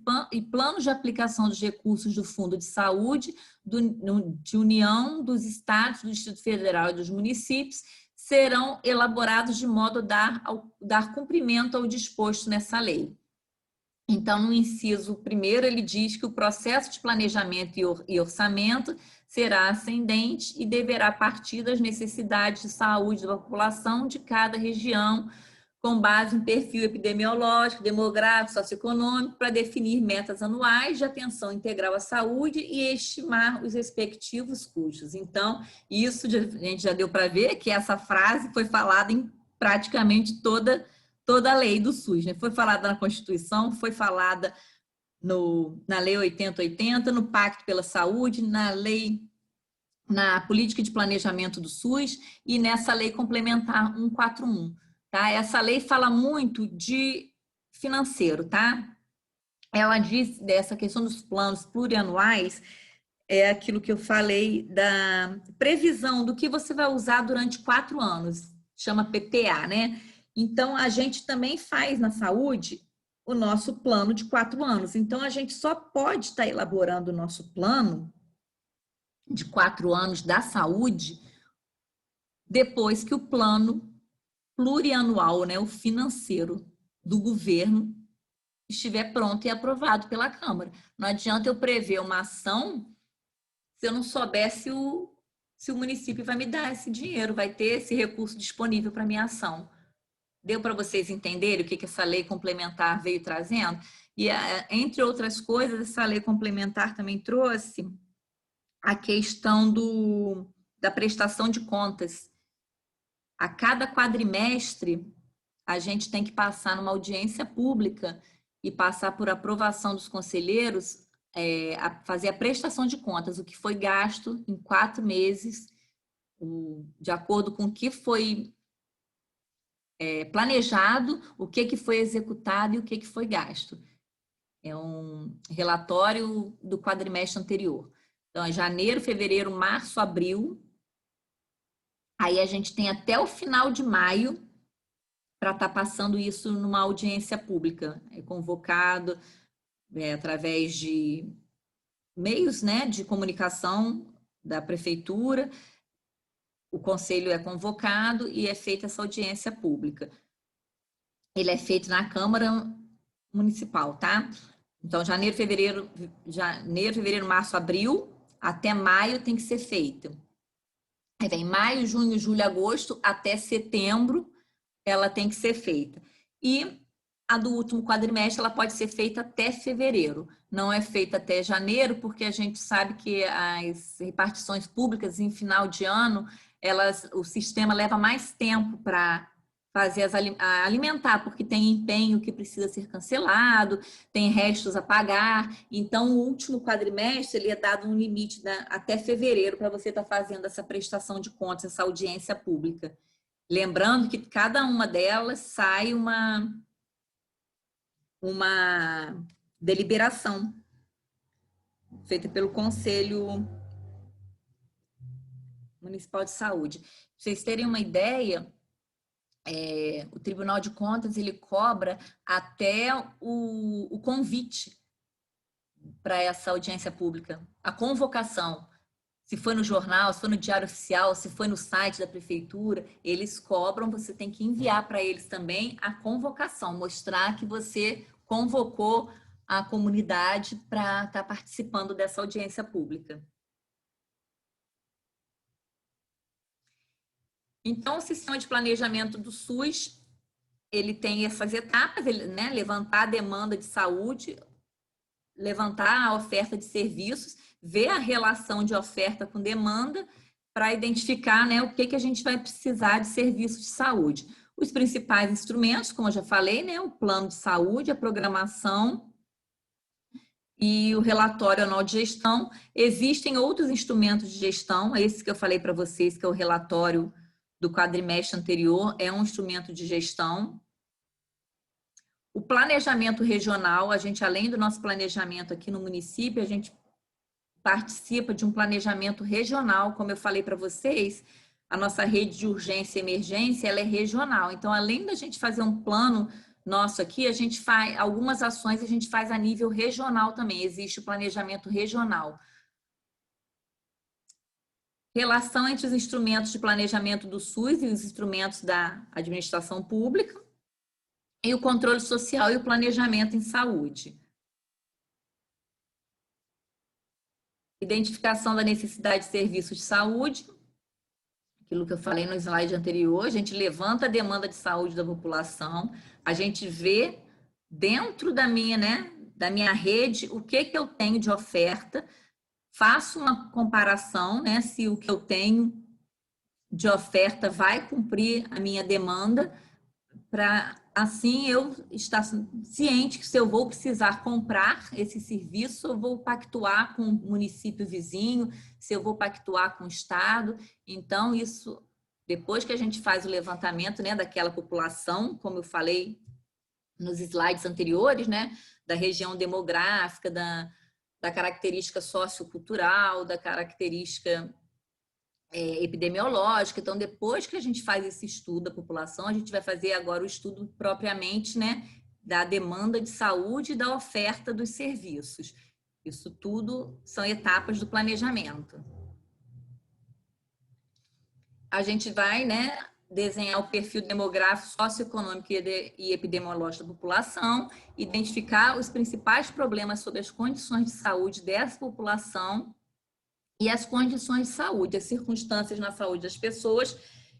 planos de aplicação dos recursos do Fundo de Saúde, de União, dos Estados, do Distrito Federal e dos municípios, serão elaborados de modo a dar cumprimento ao disposto nessa lei. Então, no inciso 1º, ele diz que o processo de planejamento e orçamento será ascendente e deverá partir das necessidades de saúde da população de cada região, com base em perfil epidemiológico, demográfico, socioeconômico, para definir metas anuais de atenção integral à saúde e estimar os respectivos custos. Então, isso a gente já deu para ver que essa frase foi falada em praticamente toda a lei do SUS, né? Foi falada na Constituição, foi falada na Lei 8080, no Pacto pela Saúde, na Política de Planejamento do SUS e nessa Lei Complementar 141. Tá? Essa lei fala muito de financeiro, tá? Ela diz dessa questão dos planos plurianuais, é aquilo que eu falei da previsão do que você vai usar durante 4 anos, chama PPA, né? Então, a gente também faz na saúde o nosso plano de 4 anos. Então, a gente só pode estar elaborando o nosso plano de 4 anos da saúde depois que o plano plurianual, né, o financeiro do governo, estiver pronto e aprovado pela Câmara. Não adianta eu prever uma ação se eu não souber se o município vai me dar esse dinheiro, vai ter esse recurso disponível para minha ação. Deu para vocês entenderem o que essa lei complementar veio trazendo? E, entre outras coisas, essa lei complementar também trouxe a questão da prestação de contas. A cada quadrimestre, a gente tem que passar numa audiência pública e passar por aprovação dos conselheiros, fazer a prestação de contas, o que foi gasto em 4 meses, de acordo com o que foi planejado, o que foi executado e o que foi gasto. É um relatório do quadrimestre anterior. Então, é janeiro, fevereiro, março, abril. Aí a gente tem até o final de maio para estar passando isso numa audiência pública. É convocado através de meios, né, de comunicação da prefeitura, o conselho é convocado e é feita essa audiência pública. Ele é feito na Câmara Municipal, tá? Então, janeiro, fevereiro, março, abril, até maio tem que ser feito. Aí vem maio, junho, julho, agosto, até setembro, ela tem que ser feita. E a do último quadrimestre, ela pode ser feita até fevereiro. Não é feita até janeiro, porque a gente sabe que as repartições públicas em final de ano, o sistema leva mais tempo para fazer alimentar, porque tem empenho que precisa ser cancelado, tem restos a pagar. Então, o último quadrimestre, ele é dado um limite até fevereiro para você estar fazendo essa prestação de contas, essa audiência pública. Lembrando que cada uma delas sai uma deliberação feita pelo Conselho Municipal de Saúde. Para vocês terem uma ideia, o Tribunal de Contas ele cobra até o convite para essa audiência pública, a convocação. Se foi no jornal, se foi no Diário Oficial, se foi no site da prefeitura, eles cobram, você tem que enviar para eles também a convocação, mostrar que você convocou a comunidade para estar participando dessa audiência pública. Então, o sistema de planejamento do SUS, ele tem essas etapas, né? Levantar a demanda de saúde, levantar a oferta de serviços, ver a relação de oferta com demanda para identificar, né, o que a gente vai precisar de serviços de saúde. Os principais instrumentos, como eu já falei, né, o plano de saúde, a programação e o relatório anual de gestão. Existem outros instrumentos de gestão, esse que eu falei para vocês, que é o relatório do quadrimestre anterior, é um instrumento de gestão. O planejamento regional, a gente, além do nosso planejamento aqui no município, a gente participa de um planejamento regional, como eu falei para vocês, a nossa rede de urgência e emergência, ela é regional. Então, além da gente fazer um plano nosso aqui, a gente faz algumas ações, a gente faz a nível regional também, existe o planejamento regional. Relação entre os instrumentos de planejamento do SUS e os instrumentos da administração pública, e o controle social e o planejamento em saúde. Identificação da necessidade de serviços de saúde, aquilo que eu falei no slide anterior, a gente levanta a demanda de saúde da população, a gente vê dentro da minha, né, da minha rede o que eu tenho de oferta, faço uma comparação, né, se o que eu tenho de oferta vai cumprir a minha demanda, para assim eu estar ciente que se eu vou precisar comprar esse serviço, eu vou pactuar com o município vizinho, se eu vou pactuar com o estado. Então, isso, depois que a gente faz o levantamento, né, daquela população, como eu falei nos slides anteriores, né, da região demográfica, da característica sociocultural, da característica epidemiológica. Então, depois que a gente faz esse estudo da população, a gente vai fazer agora o estudo propriamente, né, da demanda de saúde e da oferta dos serviços. Isso tudo são etapas do planejamento. A gente vai, né, desenhar o perfil demográfico, socioeconômico e epidemiológico da população, identificar os principais problemas sobre as condições de saúde dessa população e as condições de saúde, as circunstâncias na saúde das pessoas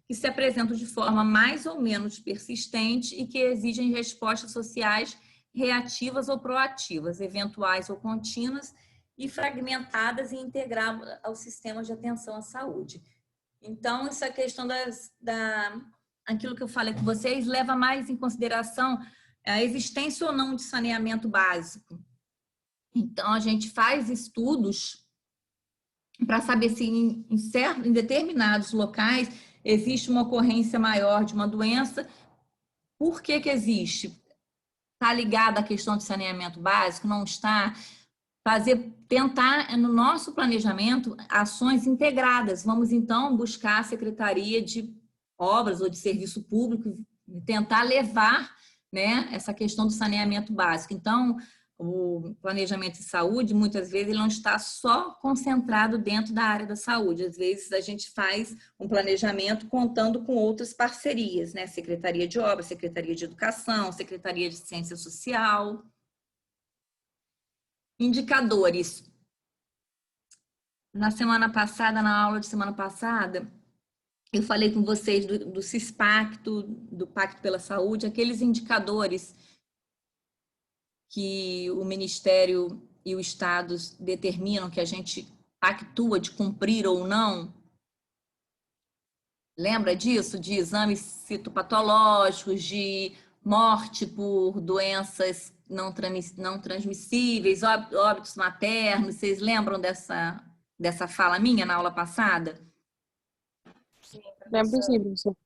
que se apresentam de forma mais ou menos persistente e que exigem respostas sociais reativas ou proativas, eventuais ou contínuas, e fragmentadas e integradas ao sistema de atenção à saúde. Então, essa questão aquilo que eu falei com vocês leva mais em consideração a existência ou não de saneamento básico. Então, a gente faz estudos para saber se em determinados locais existe uma ocorrência maior de uma doença. Por que existe? Está ligado à questão de saneamento básico? Não está? Tentar, no nosso planejamento, ações integradas. Vamos, então, buscar a Secretaria de Obras ou de Serviço Público, tentar levar, né, essa questão do saneamento básico. Então, o planejamento de saúde, muitas vezes, ele não está só concentrado dentro da área da saúde. Às vezes, a gente faz um planejamento contando com outras parcerias, né? Secretaria de Obras, Secretaria de Educação, Secretaria de Ciência Social. Indicadores. Na semana passada, na aula de semana passada, eu falei com vocês do CISPACTO, do Pacto pela Saúde, aqueles indicadores que o Ministério e o Estado determinam que a gente pactua de cumprir ou não. Lembra disso? De exames citopatológicos, de morte por doenças não transmissíveis, óbitos maternos. Vocês lembram dessa fala minha na aula passada? Lembro sim, professor.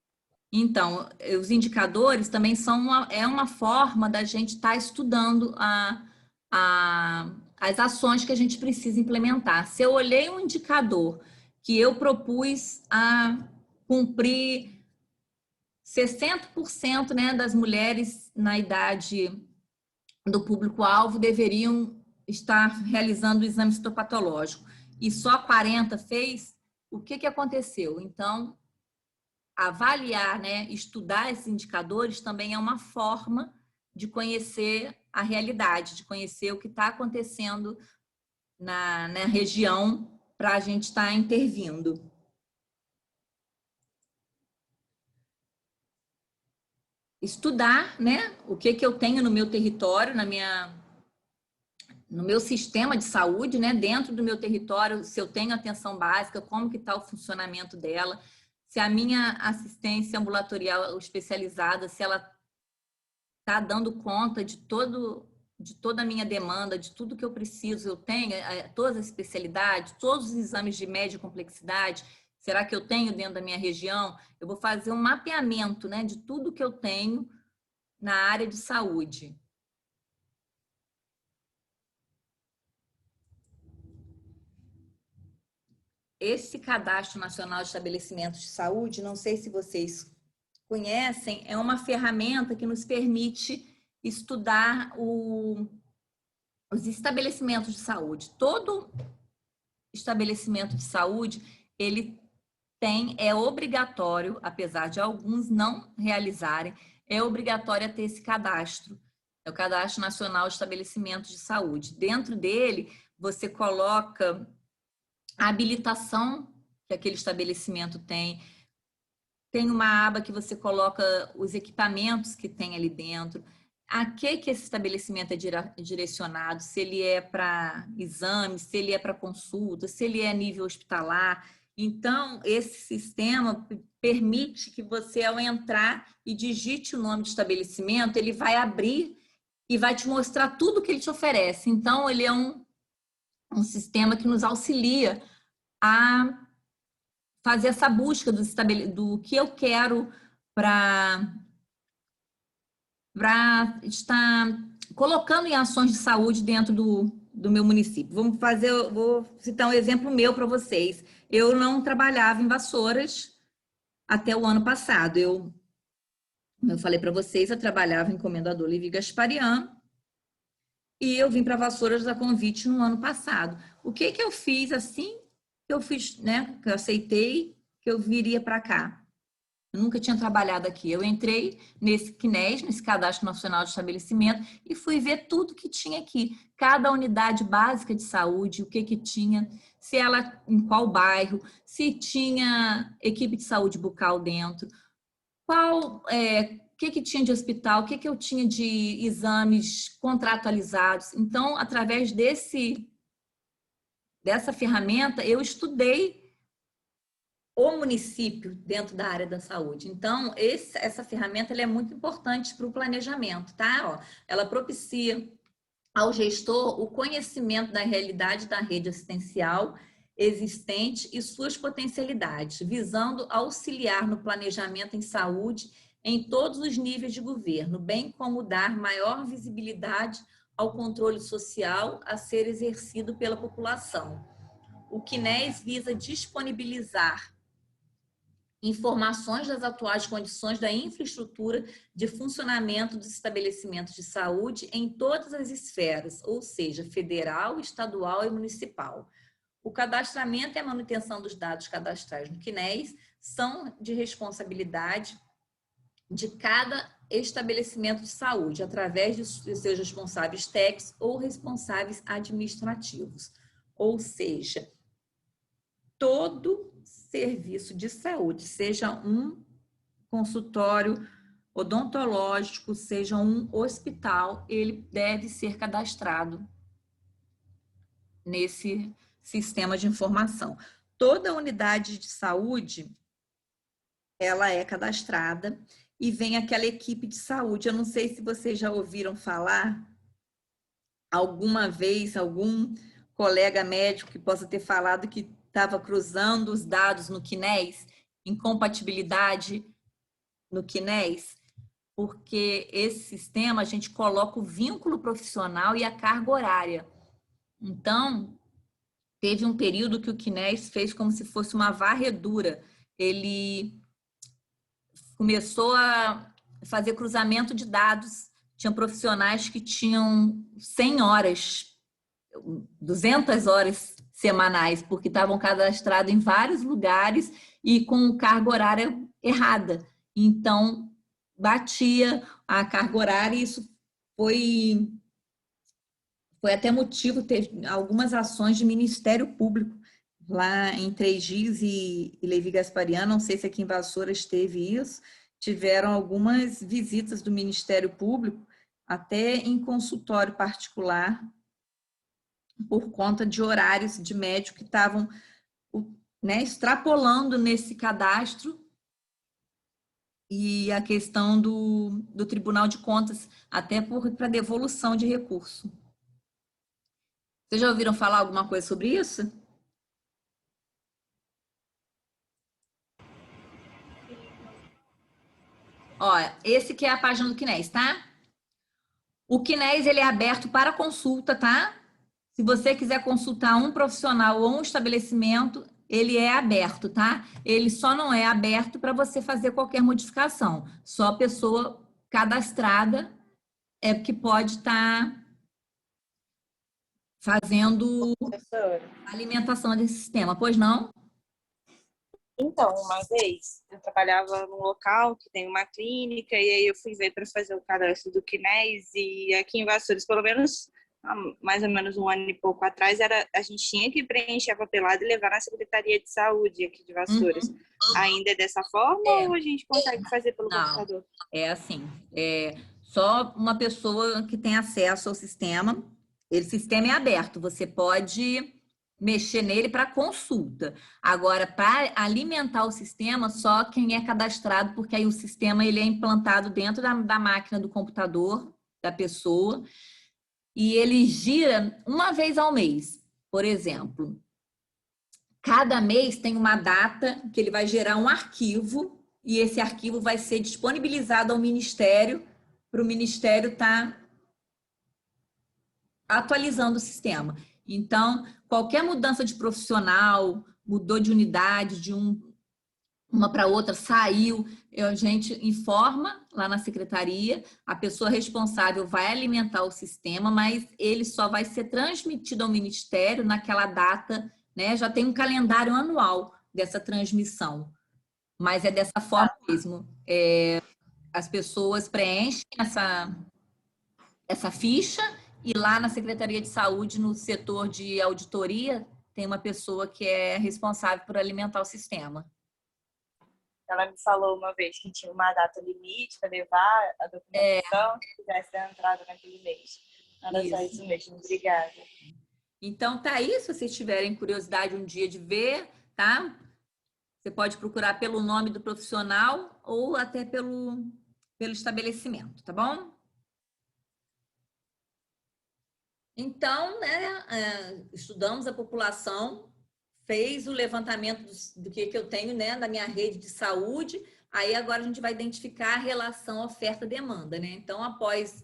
Então, os indicadores também são uma forma da gente estar estudando as ações que a gente precisa implementar. Se eu olhei um indicador que eu propus a cumprir 60%, né, das mulheres na idade do público-alvo deveriam estar realizando o exame citopatológico, e só 40% fez, o que aconteceu? Então, avaliar, né, estudar esses indicadores também é uma forma de conhecer a realidade, de conhecer o que está acontecendo na região para a gente estar intervindo. Estudar, né, o que eu tenho no meu território, no meu sistema de saúde, né, dentro do meu território, se eu tenho atenção básica, como que está o funcionamento dela, se a minha assistência ambulatorial especializada, se ela está dando conta de toda a minha demanda, de tudo que eu preciso, eu tenho todas as especialidades, todos os exames de média complexidade, será que eu tenho dentro da minha região? Eu vou fazer um mapeamento, né, de tudo que eu tenho na área de saúde. esse Cadastro Nacional de Estabelecimentos de Saúde, não sei se vocês conhecem, é uma ferramenta que nos permite estudar os estabelecimentos de saúde. Todo estabelecimento de saúde, ele é obrigatório, apesar de alguns não realizarem, é obrigatório ter esse cadastro. É o Cadastro Nacional de Estabelecimentos de Saúde. Dentro dele, você coloca a habilitação que aquele estabelecimento tem. Tem uma aba que você coloca os equipamentos que tem ali dentro. A que esse estabelecimento é direcionado, se ele é para exames, se ele é para consulta, se ele é nível hospitalar. Então, esse sistema permite que você, ao entrar e digite o nome do estabelecimento, ele vai abrir e vai te mostrar tudo que ele te oferece. Então, ele é um sistema que nos auxilia a fazer essa busca do que eu quero para estar colocando em ações de saúde dentro do meu município. Vou citar um exemplo meu para vocês. Eu não trabalhava em Vassouras até o ano passado. Eu falei para vocês, eu trabalhava em Comendador Levi Gasparian e eu vim para Vassouras a convite no ano passado. O que eu fiz assim? Eu fiz, né? Que eu aceitei que eu viria para cá. Eu nunca tinha trabalhado aqui. Eu entrei nesse CNES, nesse Cadastro Nacional de Estabelecimento, e fui ver tudo que tinha aqui. Cada unidade básica de saúde, o que tinha, se ela, em qual bairro, se tinha equipe de saúde bucal dentro, o que tinha de hospital, o que eu tinha de exames contratualizados. Então, através dessa ferramenta, eu estudei o município dentro da área da saúde. Então, essa ferramenta ela é muito importante para o planejamento, tá? Ela propicia ao gestor o conhecimento da realidade da rede assistencial existente e suas potencialidades, visando auxiliar no planejamento em saúde em todos os níveis de governo, bem como dar maior visibilidade ao controle social a ser exercido pela população. O CNES visa disponibilizar informações das atuais condições da infraestrutura de funcionamento dos estabelecimentos de saúde em todas as esferas, ou seja, federal, estadual e municipal. O cadastramento e a manutenção dos dados cadastrais no CNES são de responsabilidade de cada estabelecimento de saúde, através de seus responsáveis técnicos ou responsáveis administrativos. Ou seja, todo serviço de saúde, seja um consultório odontológico, seja um hospital, ele deve ser cadastrado nesse sistema de informação. Toda unidade de saúde, ela é cadastrada e vem aquela equipe de saúde. Eu não sei se vocês já ouviram falar alguma vez, algum colega médico que possa ter falado que estava cruzando os dados no CNES, incompatibilidade no CNES, porque esse sistema a gente coloca o vínculo profissional e a carga horária. Então, teve um período que o CNES fez como se fosse uma varredura. Ele começou a fazer cruzamento de dados. Tinham profissionais que tinham 100 horas, 200 horas semanais, porque estavam cadastrados em vários lugares e com carga horária errada. Então, batia a carga horária e isso foi até motivo, teve algumas ações de Ministério Público lá em Três Rios e Levi Gasparian, não sei se aqui em Vassouras teve isso, tiveram algumas visitas do Ministério Público até em consultório particular, por conta de horários de médico que estavam, né, extrapolando nesse cadastro, e a questão do Tribunal de Contas, até para devolução de recurso. Vocês já ouviram falar alguma coisa sobre isso? Esse que é a página do CNES, tá? O CNES, ele é aberto para consulta, tá? Se você quiser consultar um profissional ou um estabelecimento, ele é aberto, tá? Ele só não é aberto para você fazer qualquer modificação. Só a pessoa cadastrada é que pode estar fazendo Professora. a alimentação desse sistema. Pois não? Então, uma vez, eu trabalhava num local que tem uma clínica, e aí eu fui ver para fazer o cadastro do CNES, e aqui em Vassouras, pelo menos, há mais ou menos um ano e pouco atrás, a gente tinha que preencher a papelada e levar na Secretaria de Saúde aqui de Vassouras. Ainda é dessa forma ou a gente consegue fazer pelo computador? É assim, só uma pessoa que tem acesso ao sistema. Esse sistema é aberto, você pode mexer nele para consulta. Agora, para alimentar o sistema, só quem é cadastrado, porque aí o sistema ele é implantado dentro da máquina do computador da pessoa e ele gira uma vez ao mês. Por exemplo, cada mês tem uma data que ele vai gerar um arquivo e esse arquivo vai ser disponibilizado ao Ministério para o Ministério estar atualizando o sistema. Então, qualquer mudança de profissional, mudou de unidade, de uma para outra, saiu, a gente informa lá na secretaria, a pessoa responsável vai alimentar o sistema, mas ele só vai ser transmitido ao Ministério naquela data, né? Já tem um calendário anual dessa transmissão, mas é dessa forma mesmo. As pessoas preenchem essa ficha e lá na Secretaria de Saúde, no setor de auditoria, tem uma pessoa que é responsável por alimentar o sistema. Ela me falou uma vez que tinha uma data limite para levar a documentação que tivesse entrado naquele mês. Era só isso mesmo. Obrigada. Então, tá aí, se vocês tiverem curiosidade um dia de ver, tá? Você pode procurar pelo nome do profissional ou até pelo estabelecimento, tá bom? Então, né, estudamos a população, fez o levantamento do que eu tenho, né, da minha rede de saúde, aí agora a gente vai identificar a relação oferta-demanda, né? Então, após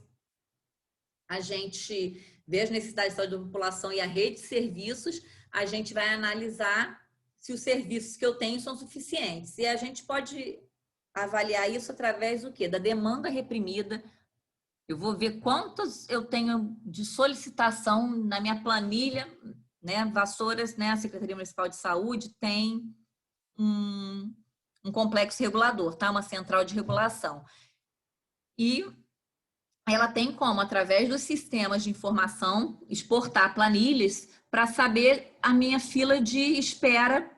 a gente ver as necessidades de saúde da população e a rede de serviços, a gente vai analisar se os serviços que eu tenho são suficientes. E a gente pode avaliar isso através do quê? Da demanda reprimida. Eu vou ver quantos eu tenho de solicitação na minha planilha, né? Vassouras, né? A Secretaria Municipal de Saúde tem um complexo regulador, tá? Uma central de regulação. E ela tem como, através dos sistemas de informação, exportar planilhas para saber a minha fila de espera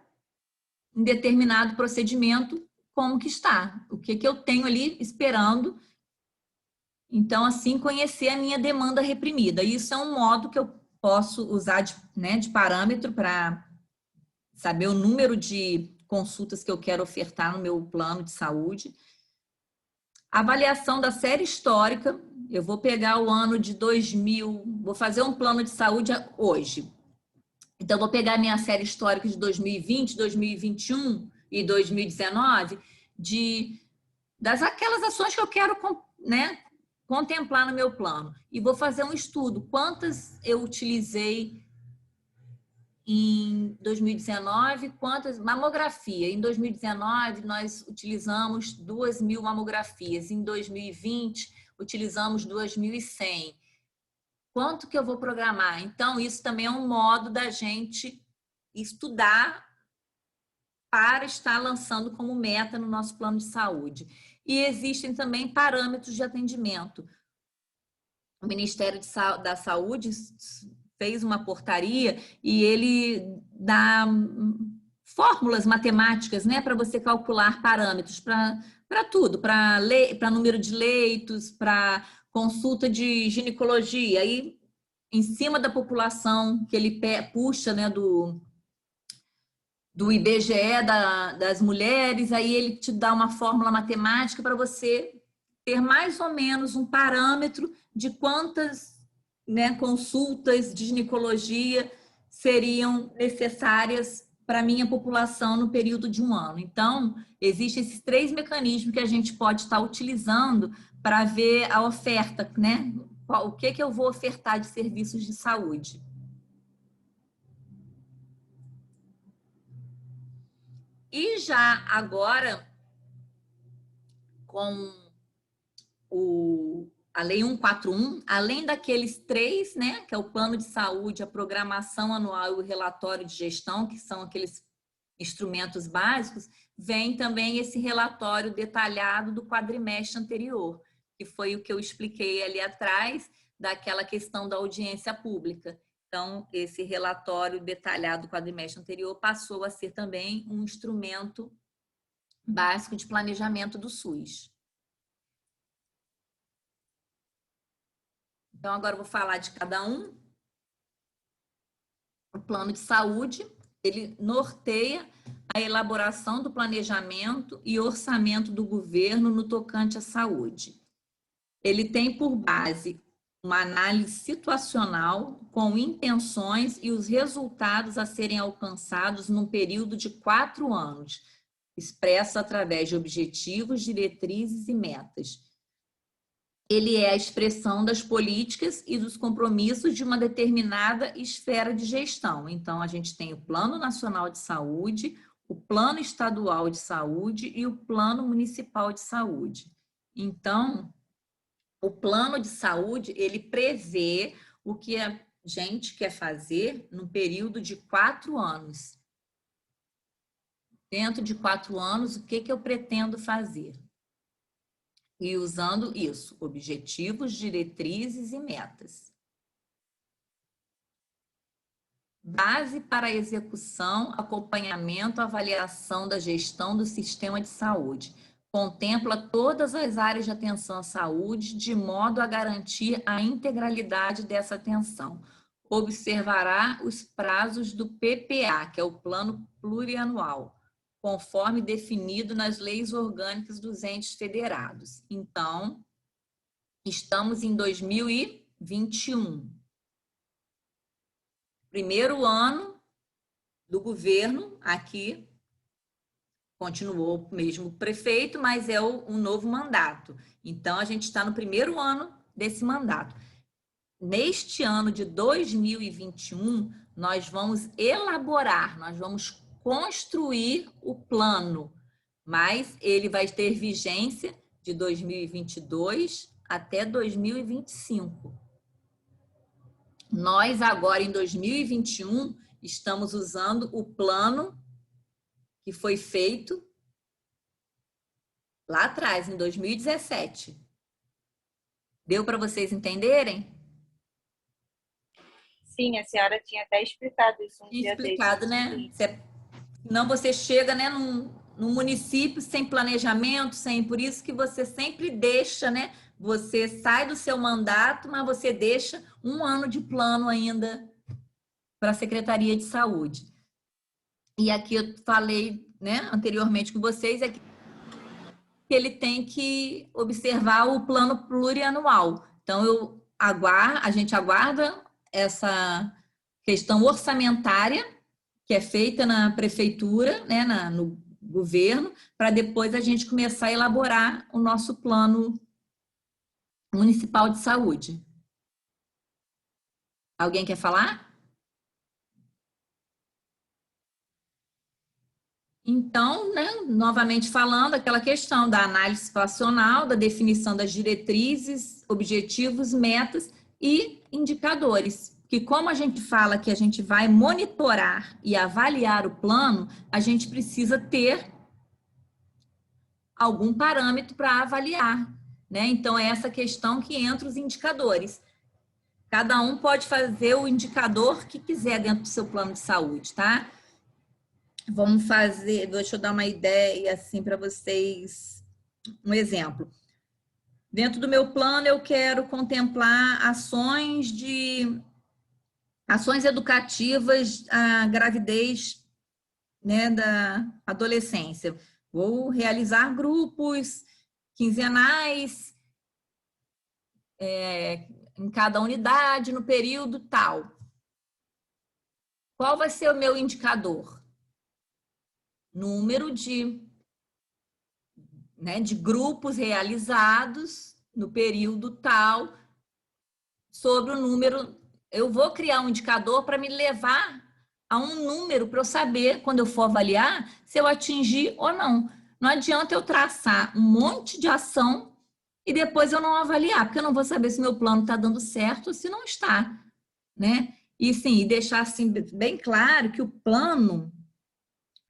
em determinado procedimento, como que está, o que eu tenho ali esperando. Então, assim, conhecer a minha demanda reprimida. Isso é um modo que eu posso usar de parâmetro para saber o número de consultas que eu quero ofertar no meu plano de saúde. Avaliação da série histórica. Eu vou pegar o ano de 2000, vou fazer um plano de saúde hoje. Então, eu vou pegar a minha série histórica de 2020, 2021 e 2019, aquelas ações que eu quero, né, contemplar no meu plano. E vou fazer um estudo. Quantas eu utilizei em 2019? Quantas? Mamografia. Em 2019, nós utilizamos 2.000 mamografias. Em 2020, utilizamos 2.100. Quanto que eu vou programar? Então, isso também é um modo da gente estudar para estar lançando como meta no nosso plano de saúde. E existem também parâmetros de atendimento. O Ministério da Saúde fez uma portaria e ele dá fórmulas matemáticas, né, para você calcular parâmetros para tudo, para número de leitos, para consulta de ginecologia. Aí, em cima da população que ele puxa, né, do IBGE das mulheres, aí ele te dá uma fórmula matemática para você ter mais ou menos um parâmetro de quantas, né, consultas de ginecologia seriam necessárias para a minha população no período de um ano. Então, existem esses 3 mecanismos que a gente pode estar utilizando para ver a oferta, né? O que eu vou ofertar de serviços de saúde. E já agora, com a Lei 141, além daqueles 3, né, que é o plano de saúde, a programação anual e o relatório de gestão, que são aqueles instrumentos básicos, vem também esse relatório detalhado do quadrimestre anterior, que foi o que eu expliquei ali atrás, daquela questão da audiência pública. Então, esse relatório detalhado do quadrimestre anterior passou a ser também um instrumento básico de planejamento do SUS. Então, agora eu vou falar de cada um. O plano de saúde, ele norteia a elaboração do planejamento e orçamento do governo no tocante à saúde. Ele tem por base uma análise situacional com intenções e os resultados a serem alcançados num período de 4 anos, expresso através de objetivos, diretrizes e metas. Ele é a expressão das políticas e dos compromissos de uma determinada esfera de gestão. Então, a gente tem o Plano Nacional de Saúde, o Plano Estadual de Saúde e o Plano Municipal de Saúde. Então, o plano de saúde, ele prevê o que a gente quer fazer no período de 4 anos. Dentro de 4 anos, o que eu pretendo fazer? E usando isso, objetivos, diretrizes e metas. Base para a execução, acompanhamento, avaliação da gestão do sistema de saúde. Contempla todas as áreas de atenção à saúde, de modo a garantir a integralidade dessa atenção. Observará os prazos do PPA, que é o Plano Plurianual, conforme definido nas leis orgânicas dos entes federados. Então, estamos em 2021. Primeiro ano do governo aqui, continuou o mesmo prefeito, mas é um novo mandato. Então, a gente está no primeiro ano desse mandato. Neste ano de 2021, nós vamos elaborar, nós vamos construir o plano, mas ele vai ter vigência de 2022 até 2025. Nós agora, em 2021, estamos usando o plano que foi feito lá atrás, em 2017. Deu para vocês entenderem? Sim, a senhora tinha até explicado isso um dia desses. Explicado, né? Senão você chega, né, num município sem planejamento, por isso que você sempre deixa, né? Você sai do seu mandato, mas você deixa 1 ano de plano ainda para a Secretaria de Saúde. E aqui eu falei, né, anteriormente com vocês, é que ele tem que observar o plano plurianual. Então, a gente aguarda essa questão orçamentária que é feita na prefeitura, né, no governo, para depois a gente começar a elaborar o nosso plano municipal de saúde. Alguém quer falar? Então, né, novamente falando, aquela questão da análise situacional, da definição das diretrizes, objetivos, metas e indicadores. Que como a gente fala que a gente vai monitorar e avaliar o plano, a gente precisa ter algum parâmetro para avaliar, né? Então, é essa questão que entra os indicadores. Cada um pode fazer o indicador que quiser dentro do seu plano de saúde, tá? Vamos fazer, deixa eu dar uma ideia assim para vocês, um exemplo. Dentro do meu plano eu quero contemplar ações educativas à gravidez, né, da adolescência. Vou realizar grupos quinzenais em cada unidade no período tal. Qual vai ser o meu indicador? Número de grupos realizados no período tal, sobre o número. Eu vou criar um indicador para me levar a um número para eu saber, quando eu for avaliar, se eu atingi ou não. Não adianta eu traçar um monte de ação e depois eu não avaliar, porque eu não vou saber se meu plano está dando certo ou se não está, né? E sim, e deixar assim bem claro que o plano,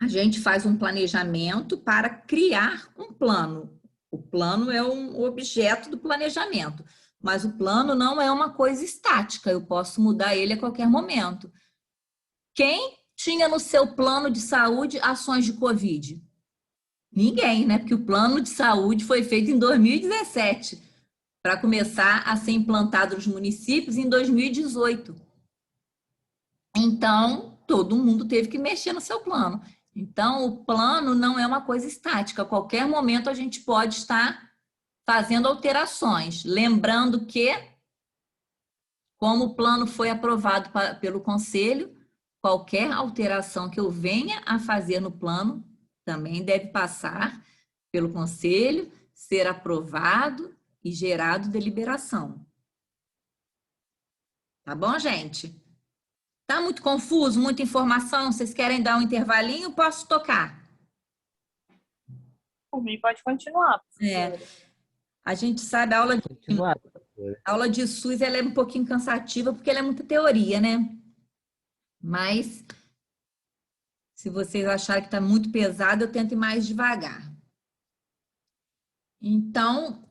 a gente faz um planejamento para criar um plano. O plano é um objeto do planejamento, mas o plano não é uma coisa estática, eu posso mudar ele a qualquer momento. Quem tinha no seu plano de saúde ações de Covid? Ninguém, né? Porque o plano de saúde foi feito em 2017, para começar a ser implantado nos municípios em 2018. Então, todo mundo teve que mexer no seu plano. Então, o plano não é uma coisa estática. A qualquer momento a gente pode estar fazendo alterações. Lembrando que, como o plano foi aprovado pelo Conselho, qualquer alteração que eu venha a fazer no plano também deve passar pelo Conselho, ser aprovado e gerado deliberação. Tá bom, gente? Tá muito confuso, muita informação? Vocês querem dar um intervalinho? Posso tocar? Por mim, pode continuar. A gente sabe, Continuar, a aula de SUS ela é um pouquinho cansativa porque ela é muita teoria, né? Mas, se vocês acharem que está muito pesado, eu tento ir mais devagar. Então,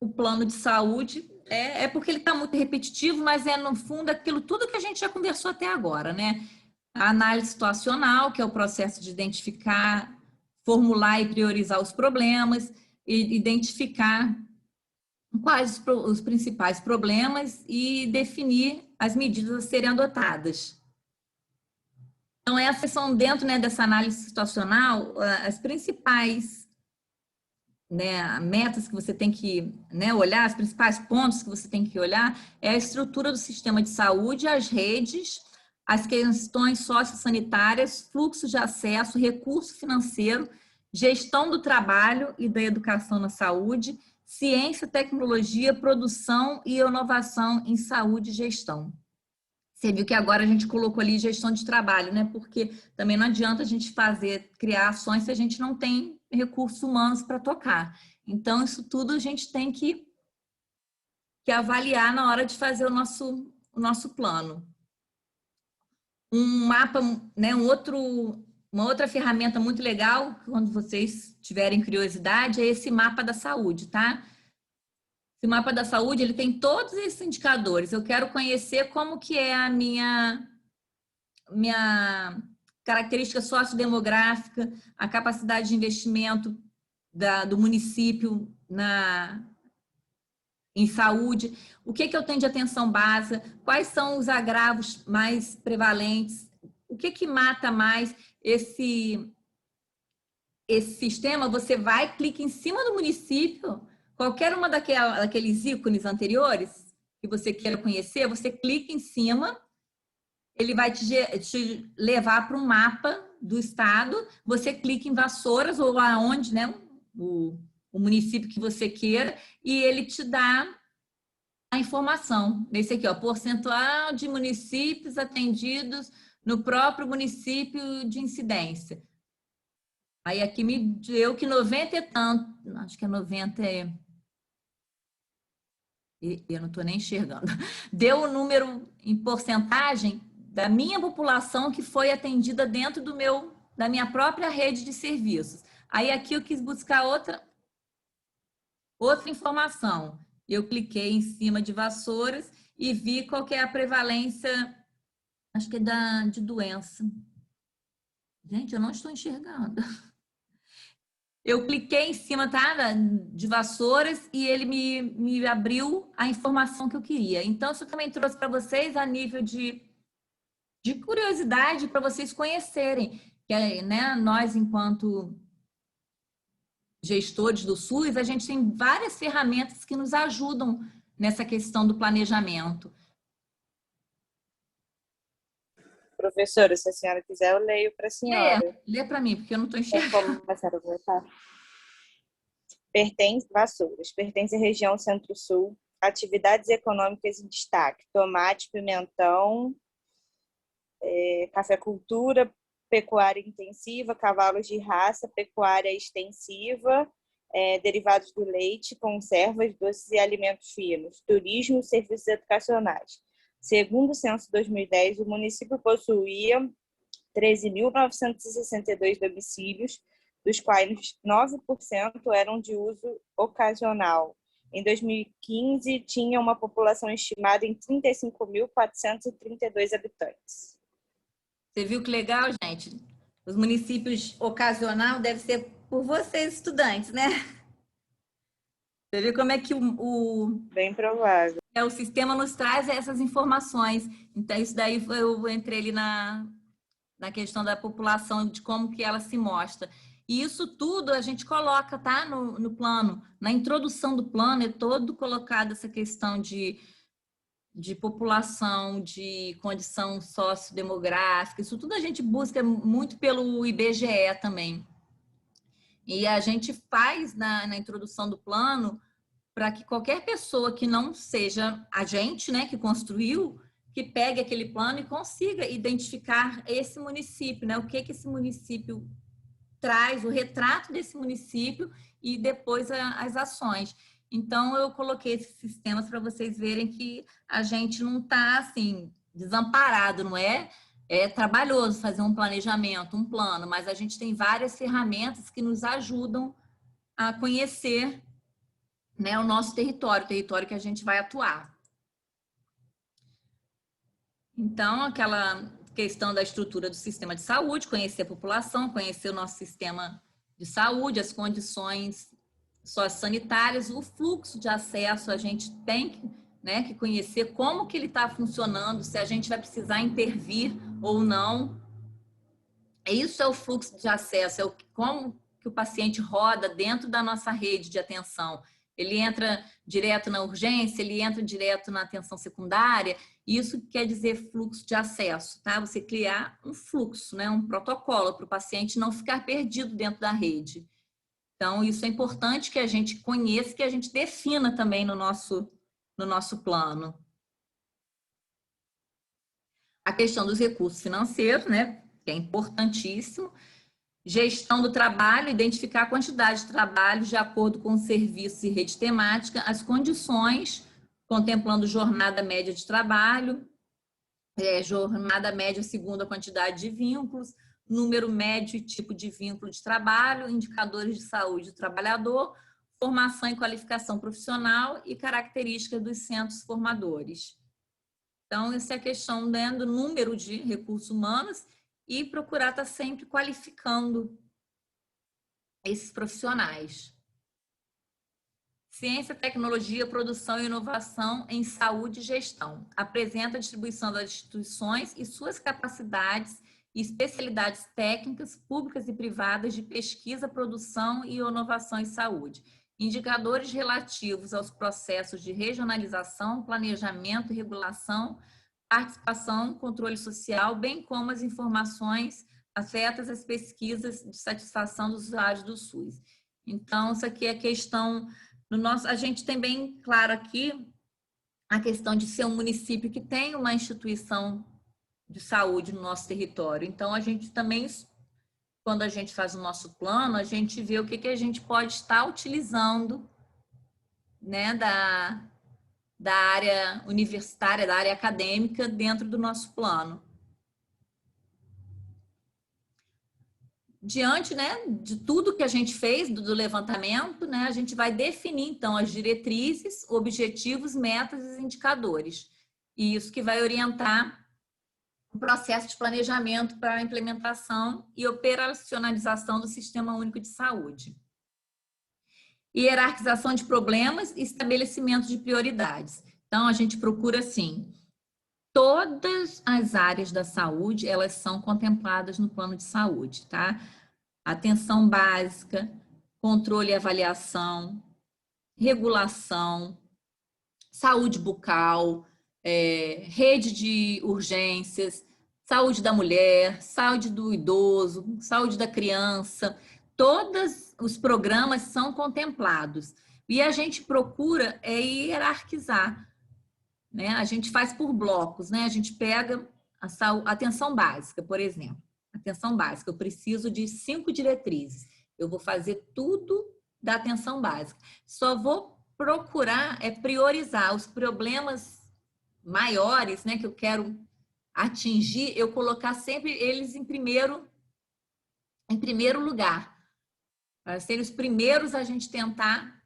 o plano de saúde é porque ele está muito repetitivo, mas é, no fundo, aquilo tudo que a gente já conversou até agora, né? A análise situacional, que é o processo de identificar, formular e priorizar os problemas, e identificar quais os principais problemas e definir as medidas a serem adotadas. Então, essas são, dentro, né, dessa análise situacional, as principais, né, metas que você tem que, né, olhar, os principais pontos que você tem que olhar é a estrutura do sistema de saúde, as redes, as questões sociossanitárias, fluxos de acesso, recurso financeiro, gestão do trabalho e da educação na saúde, ciência, tecnologia, produção e inovação em saúde e gestão. Você viu que agora a gente colocou ali gestão de trabalho, né? Porque também não adianta a gente criar ações se a gente não tem recursos humanos para tocar. Então, isso tudo a gente tem que avaliar na hora de fazer o nosso plano. Um mapa, né? Uma outra ferramenta muito legal, quando vocês tiverem curiosidade, é esse mapa da saúde, tá? Esse mapa da saúde, ele tem todos esses indicadores. Eu quero conhecer como que é a minha característica sociodemográfica, a capacidade de investimento do município em saúde, o que eu tenho de atenção básica, quais são os agravos mais prevalentes, o que mata mais esse sistema. Você vai, clica em cima do município, qualquer uma daqueles ícones anteriores que você queira conhecer, você clica em cima, ele vai te levar para um mapa do estado, você clica em Vassouras ou aonde, né, o município que você queira, e ele te dá a informação. Nesse aqui, ó, percentual de municípios atendidos no próprio município de incidência. Aí aqui me deu que 90 e tanto, acho que é 90 eu não estou nem enxergando. Deu o número em porcentagem da minha população que foi atendida dentro da minha própria rede de serviços. Aí aqui eu quis buscar outra informação. Eu cliquei em cima de Vassouras e vi qual que é a prevalência, acho que é de doença. Gente, eu não estou enxergando. Eu cliquei em cima, tá, de Vassouras e ele me abriu a informação que eu queria. Então, isso eu também trouxe para vocês a nível de curiosidade, para vocês conhecerem. Que, né, nós, enquanto gestores do SUS, a gente tem várias ferramentas que nos ajudam nessa questão do planejamento. Professora, se a senhora quiser, eu leio para a senhora. Lê para mim, porque eu não estou enxergando. Vassouras. Pertence à região Centro-Sul. Atividades econômicas em destaque. Tomate, pimentão, cafeicultura, pecuária intensiva, cavalos de raça, pecuária extensiva, derivados do leite, conservas, doces e alimentos finos, turismo e serviços educacionais. Segundo o censo de 2010, o município possuía 13.962 domicílios, dos quais 9% eram de uso ocasional. Em 2015, tinha uma população estimada em 35.432 habitantes. Você viu que legal, gente? Os municípios ocasional deve ser por vocês, estudantes, né? Você viu como é que Bem provável. o sistema nos traz essas informações. Então, isso daí eu entrei ali na questão da população, de como que ela se mostra. E isso tudo a gente coloca, tá? No plano. Na introdução do plano é todo colocado essa questão de população, de condição sociodemográfica. Isso tudo a gente busca muito pelo IBGE também. E a gente faz na introdução do plano para que qualquer pessoa que não seja a gente, né, que construiu, que pegue aquele plano e consiga identificar esse município, né, o que esse município traz, o retrato desse município e depois as ações. Então, eu coloquei esses sistemas para vocês verem que a gente não está, assim, desamparado, não é? É trabalhoso fazer um planejamento, um plano, mas a gente tem várias ferramentas que nos ajudam a conhecer, né, o nosso território, o território que a gente vai atuar. Então, aquela questão da estrutura do sistema de saúde, conhecer a população, conhecer o nosso sistema de saúde, as condições sociossanitárias, o fluxo de acesso, a gente tem, né, que conhecer como que ele está funcionando, se a gente vai precisar intervir ou não. Isso é o fluxo de acesso, é como que o paciente roda dentro da nossa rede de atenção. Ele entra direto na urgência, ele entra direto na atenção secundária. Isso quer dizer fluxo de acesso, tá? Você criar um fluxo, né? Um protocolo para o paciente não ficar perdido dentro da rede. Então, isso é importante que a gente conheça, que a gente defina também no nosso plano. A questão dos recursos financeiros, né? Que é importantíssimo. Gestão do trabalho, identificar a quantidade de trabalho de acordo com o serviço e rede temática, as condições, contemplando jornada média de trabalho, jornada média segundo a quantidade de vínculos, número médio e tipo de vínculo de trabalho, indicadores de saúde do trabalhador, formação e qualificação profissional e características dos centros formadores. Então, essa é a questão, né, do número de recursos humanos e procurar estar sempre qualificando esses profissionais. Ciência, tecnologia, produção e inovação em saúde e gestão. Apresenta a distribuição das instituições e suas capacidades e especialidades técnicas, públicas e privadas de pesquisa, produção e inovação em saúde. Indicadores relativos aos processos de regionalização, planejamento e regulação, participação, controle social, bem como as informações afetas às pesquisas de satisfação dos usuários do SUS. Então, isso aqui é a questão do nosso... A gente tem bem claro aqui a questão de ser um município que tem uma instituição de saúde no nosso território. Então, a gente também, quando a gente faz o nosso plano, a gente vê o que a gente pode estar utilizando, né, da área universitária, da área acadêmica dentro do nosso plano. Diante, né, de tudo que a gente fez, do levantamento, né, a gente vai definir, então, as diretrizes, objetivos, metas e indicadores. E isso que vai orientar o processo de planejamento para a implementação e operacionalização do Sistema Único de Saúde. Hierarquização de problemas e estabelecimento de prioridades. Então, a gente procura, assim, todas as áreas da saúde, elas são contempladas no plano de saúde, tá? Atenção básica, controle e avaliação, regulação, saúde bucal, rede de urgências, saúde da mulher, saúde do idoso, saúde da criança. Todos os programas são contemplados. E a gente procura hierarquizar, né? A gente faz por blocos, né? A gente pega atenção básica, por exemplo. Atenção básica, eu preciso de 5 diretrizes. Eu vou fazer tudo da atenção básica. Só vou procurar priorizar os problemas maiores, né, que eu quero atingir, eu colocar sempre eles em primeiro lugar. Para serem os primeiros a gente tentar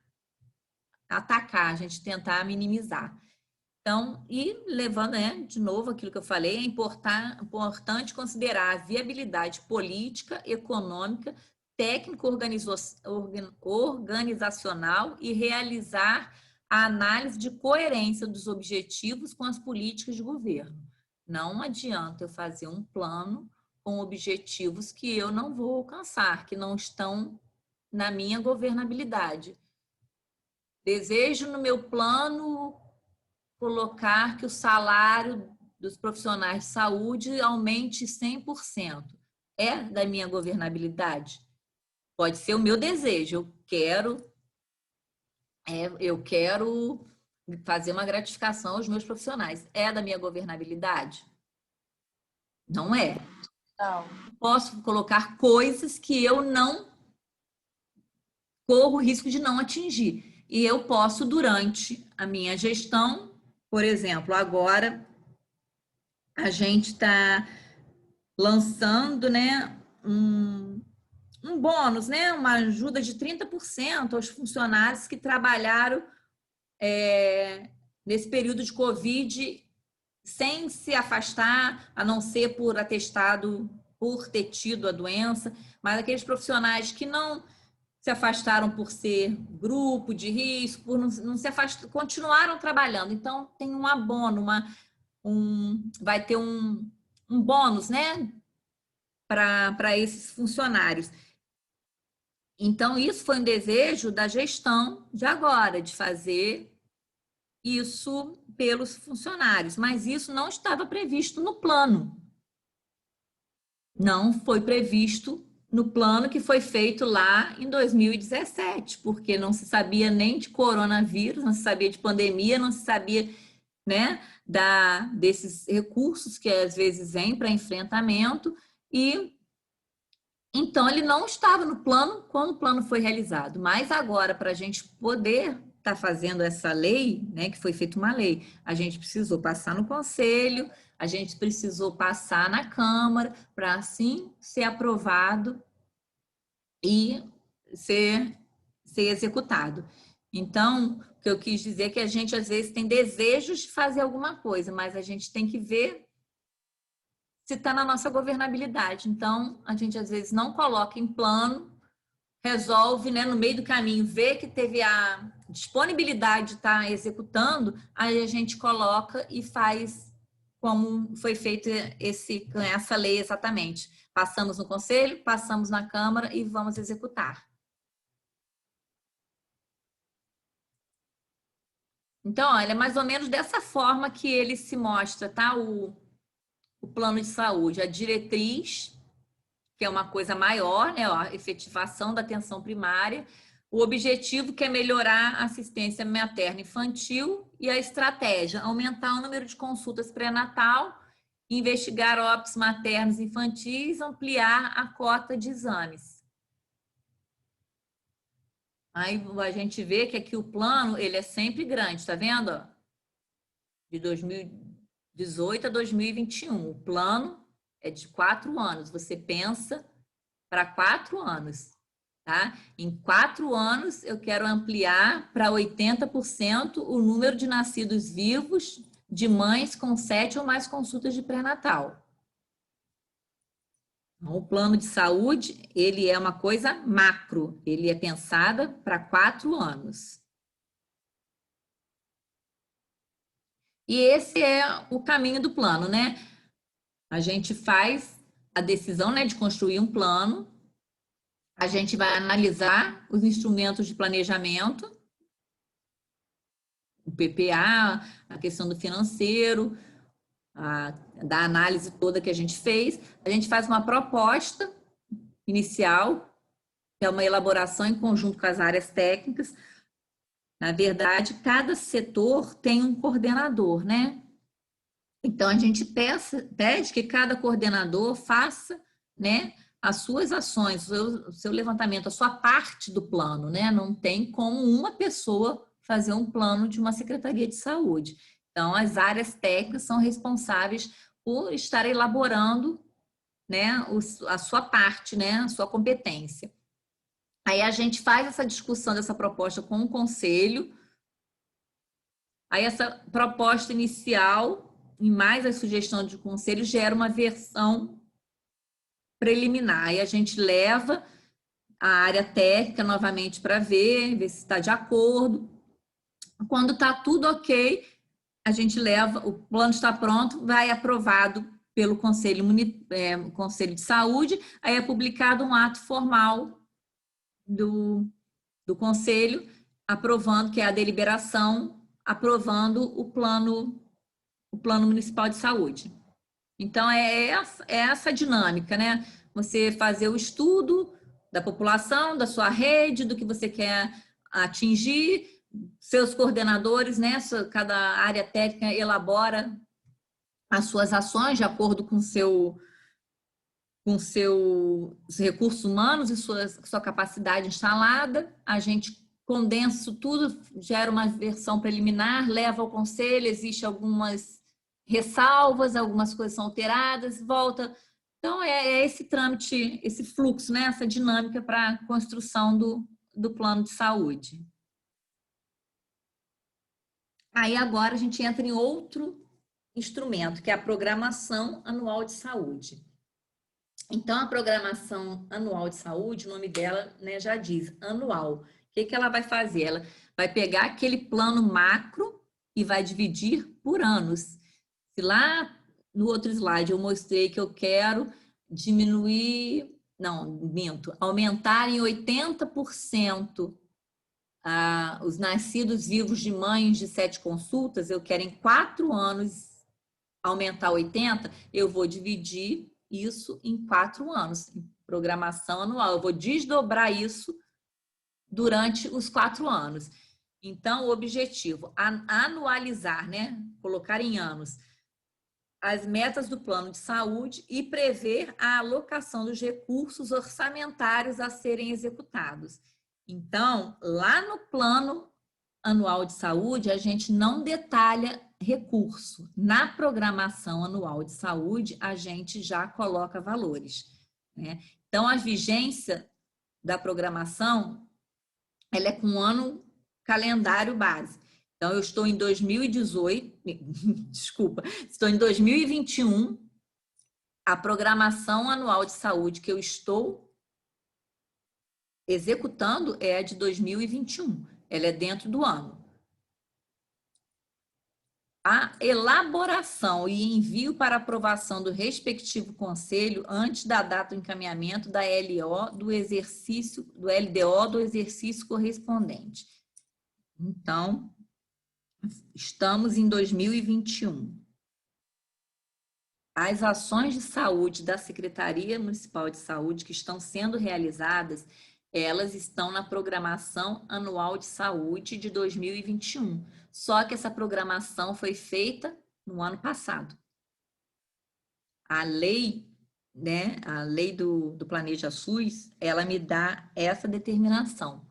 atacar, a gente tentar minimizar. Então, e levando, né, de novo aquilo que eu falei, é importante considerar a viabilidade política, econômica, técnico-organizacional e realizar a análise de coerência dos objetivos com as políticas de governo. Não adianta eu fazer um plano com objetivos que eu não vou alcançar, que não estão na minha governabilidade. Desejo no meu plano colocar que o salário dos profissionais de saúde aumente 100%. É da minha governabilidade? Pode ser o meu desejo. Eu quero fazer uma gratificação aos meus profissionais. É da minha governabilidade? Não é. Não. Posso colocar coisas que eu não corro o risco de não atingir. E eu posso, durante a minha gestão, por exemplo, agora a gente está lançando, né, um bônus, né, uma ajuda de 30% aos funcionários que trabalharam nesse período de Covid sem se afastar, a não ser por atestado, por ter tido a doença, mas aqueles profissionais que não se afastaram por ser grupo de risco, por não se afastar, continuaram trabalhando. Então, tem um abono, vai ter um bônus, né, para esses funcionários. Então, isso foi um desejo da gestão de agora, de fazer isso pelos funcionários, mas isso não estava previsto no plano. Não foi previsto no plano que foi feito lá em 2017, porque não se sabia nem de coronavírus, não se sabia de pandemia, não se sabia, né, desses recursos que às vezes vêm para enfrentamento, e então ele não estava no plano quando o plano foi realizado. Mas agora, para a gente poder estar fazendo essa lei, né, que foi feita uma lei, a gente precisou passar no Conselho, a gente precisou passar na Câmara para assim ser aprovado e ser executado. Então, o que eu quis dizer é que a gente às vezes tem desejos de fazer alguma coisa, mas a gente tem que ver se está na nossa governabilidade. Então, a gente às vezes não coloca em plano, resolve, né, no meio do caminho, vê que teve a disponibilidade de estar executando, aí a gente coloca e faz como foi feito essa lei exatamente. Passamos no Conselho, passamos na Câmara e vamos executar. Então, olha, é mais ou menos dessa forma que ele se mostra, tá? O plano de saúde, a diretriz, que é uma coisa maior, né? A efetivação da atenção primária, o objetivo que é melhorar a assistência materna infantil e a estratégia, aumentar o número de consultas pré-natal, investigar óbitos maternos infantis, ampliar a cota de exames. Aí a gente vê que aqui o plano, ele é sempre grande, tá vendo? De 2018 a 2021. O plano é de 4 anos. Você pensa para 4 anos, tá? Em 4 anos, eu quero ampliar para 80% o número de nascidos vivos de mães com 7 ou mais consultas de pré-natal. O plano de saúde, ele é uma coisa macro, ele é pensada para 4 anos. E esse é o caminho do plano, né? A gente faz a decisão, né, de construir um plano, a gente vai analisar os instrumentos de planejamento, o PPA, a questão do financeiro, da análise toda que a gente fez, a gente faz uma proposta inicial, que é uma elaboração em conjunto com as áreas técnicas. Na verdade, cada setor tem um coordenador, né? Então, a gente pede que cada coordenador faça, né, as suas ações, o seu levantamento, a sua parte do plano, né? Não tem como uma pessoa fazer um plano de uma Secretaria de Saúde. Então, as áreas técnicas são responsáveis por estar elaborando, né, a sua parte, né, a sua competência. Aí a gente faz essa discussão dessa proposta com o conselho. Aí essa proposta inicial e mais a sugestão de conselho gera uma versão preliminar. Aí a gente leva a área técnica novamente para ver se está de acordo. Quando está tudo ok, a gente leva, o plano está pronto, vai aprovado pelo Conselho de Saúde, aí é publicado um ato formal do Conselho, aprovando, que é a deliberação, aprovando o plano municipal de saúde. Então, é essa dinâmica, né? Você fazer o estudo da população, da sua rede, do que você quer atingir, seus coordenadores, né? Cada área técnica elabora as suas ações de acordo com seus recursos humanos e sua capacidade instalada. A gente condensa isso tudo, gera uma versão preliminar, leva ao conselho, existe algumas ressalvas, algumas coisas são alteradas, volta. Então, é esse trâmite, esse fluxo, né? Essa dinâmica para a construção do plano de saúde. Aí, agora, a gente entra em outro instrumento, que é a programação anual de saúde. Então, a programação anual de saúde, o nome dela, né, já diz, anual. O que ela vai fazer? Ela vai pegar aquele plano macro e vai dividir por anos. Se lá no outro slide eu mostrei que eu quero diminuir, não, minto, aumentar em 80% os nascidos vivos de mães de 7 consultas, eu quero em 4 anos aumentar 80%, eu vou dividir isso em 4 anos, em programação anual. Eu vou desdobrar isso durante os 4 anos. Então, o objetivo, anualizar, né? Colocar em anos as metas do plano de saúde e prever a alocação dos recursos orçamentários a serem executados. Então, lá no plano anual de saúde, a gente não detalha recurso. Na programação anual de saúde, a gente já coloca valores, né? Então, a vigência da programação, ela é com um ano calendário base. Então, eu estou em 2018, desculpa, estou em 2021, a programação anual de saúde que eu estou executando é a de 2021, ela é dentro do ano. A elaboração e envio para aprovação do respectivo conselho antes da data do encaminhamento da LO do exercício, do LDO do exercício correspondente. Então, estamos em 2021. As ações de saúde da Secretaria Municipal de Saúde que estão sendo realizadas, elas estão na programação anual de saúde de 2021. Só que essa programação foi feita no ano passado. A lei, né, a lei do Planeja SUS, ela me dá essa determinação.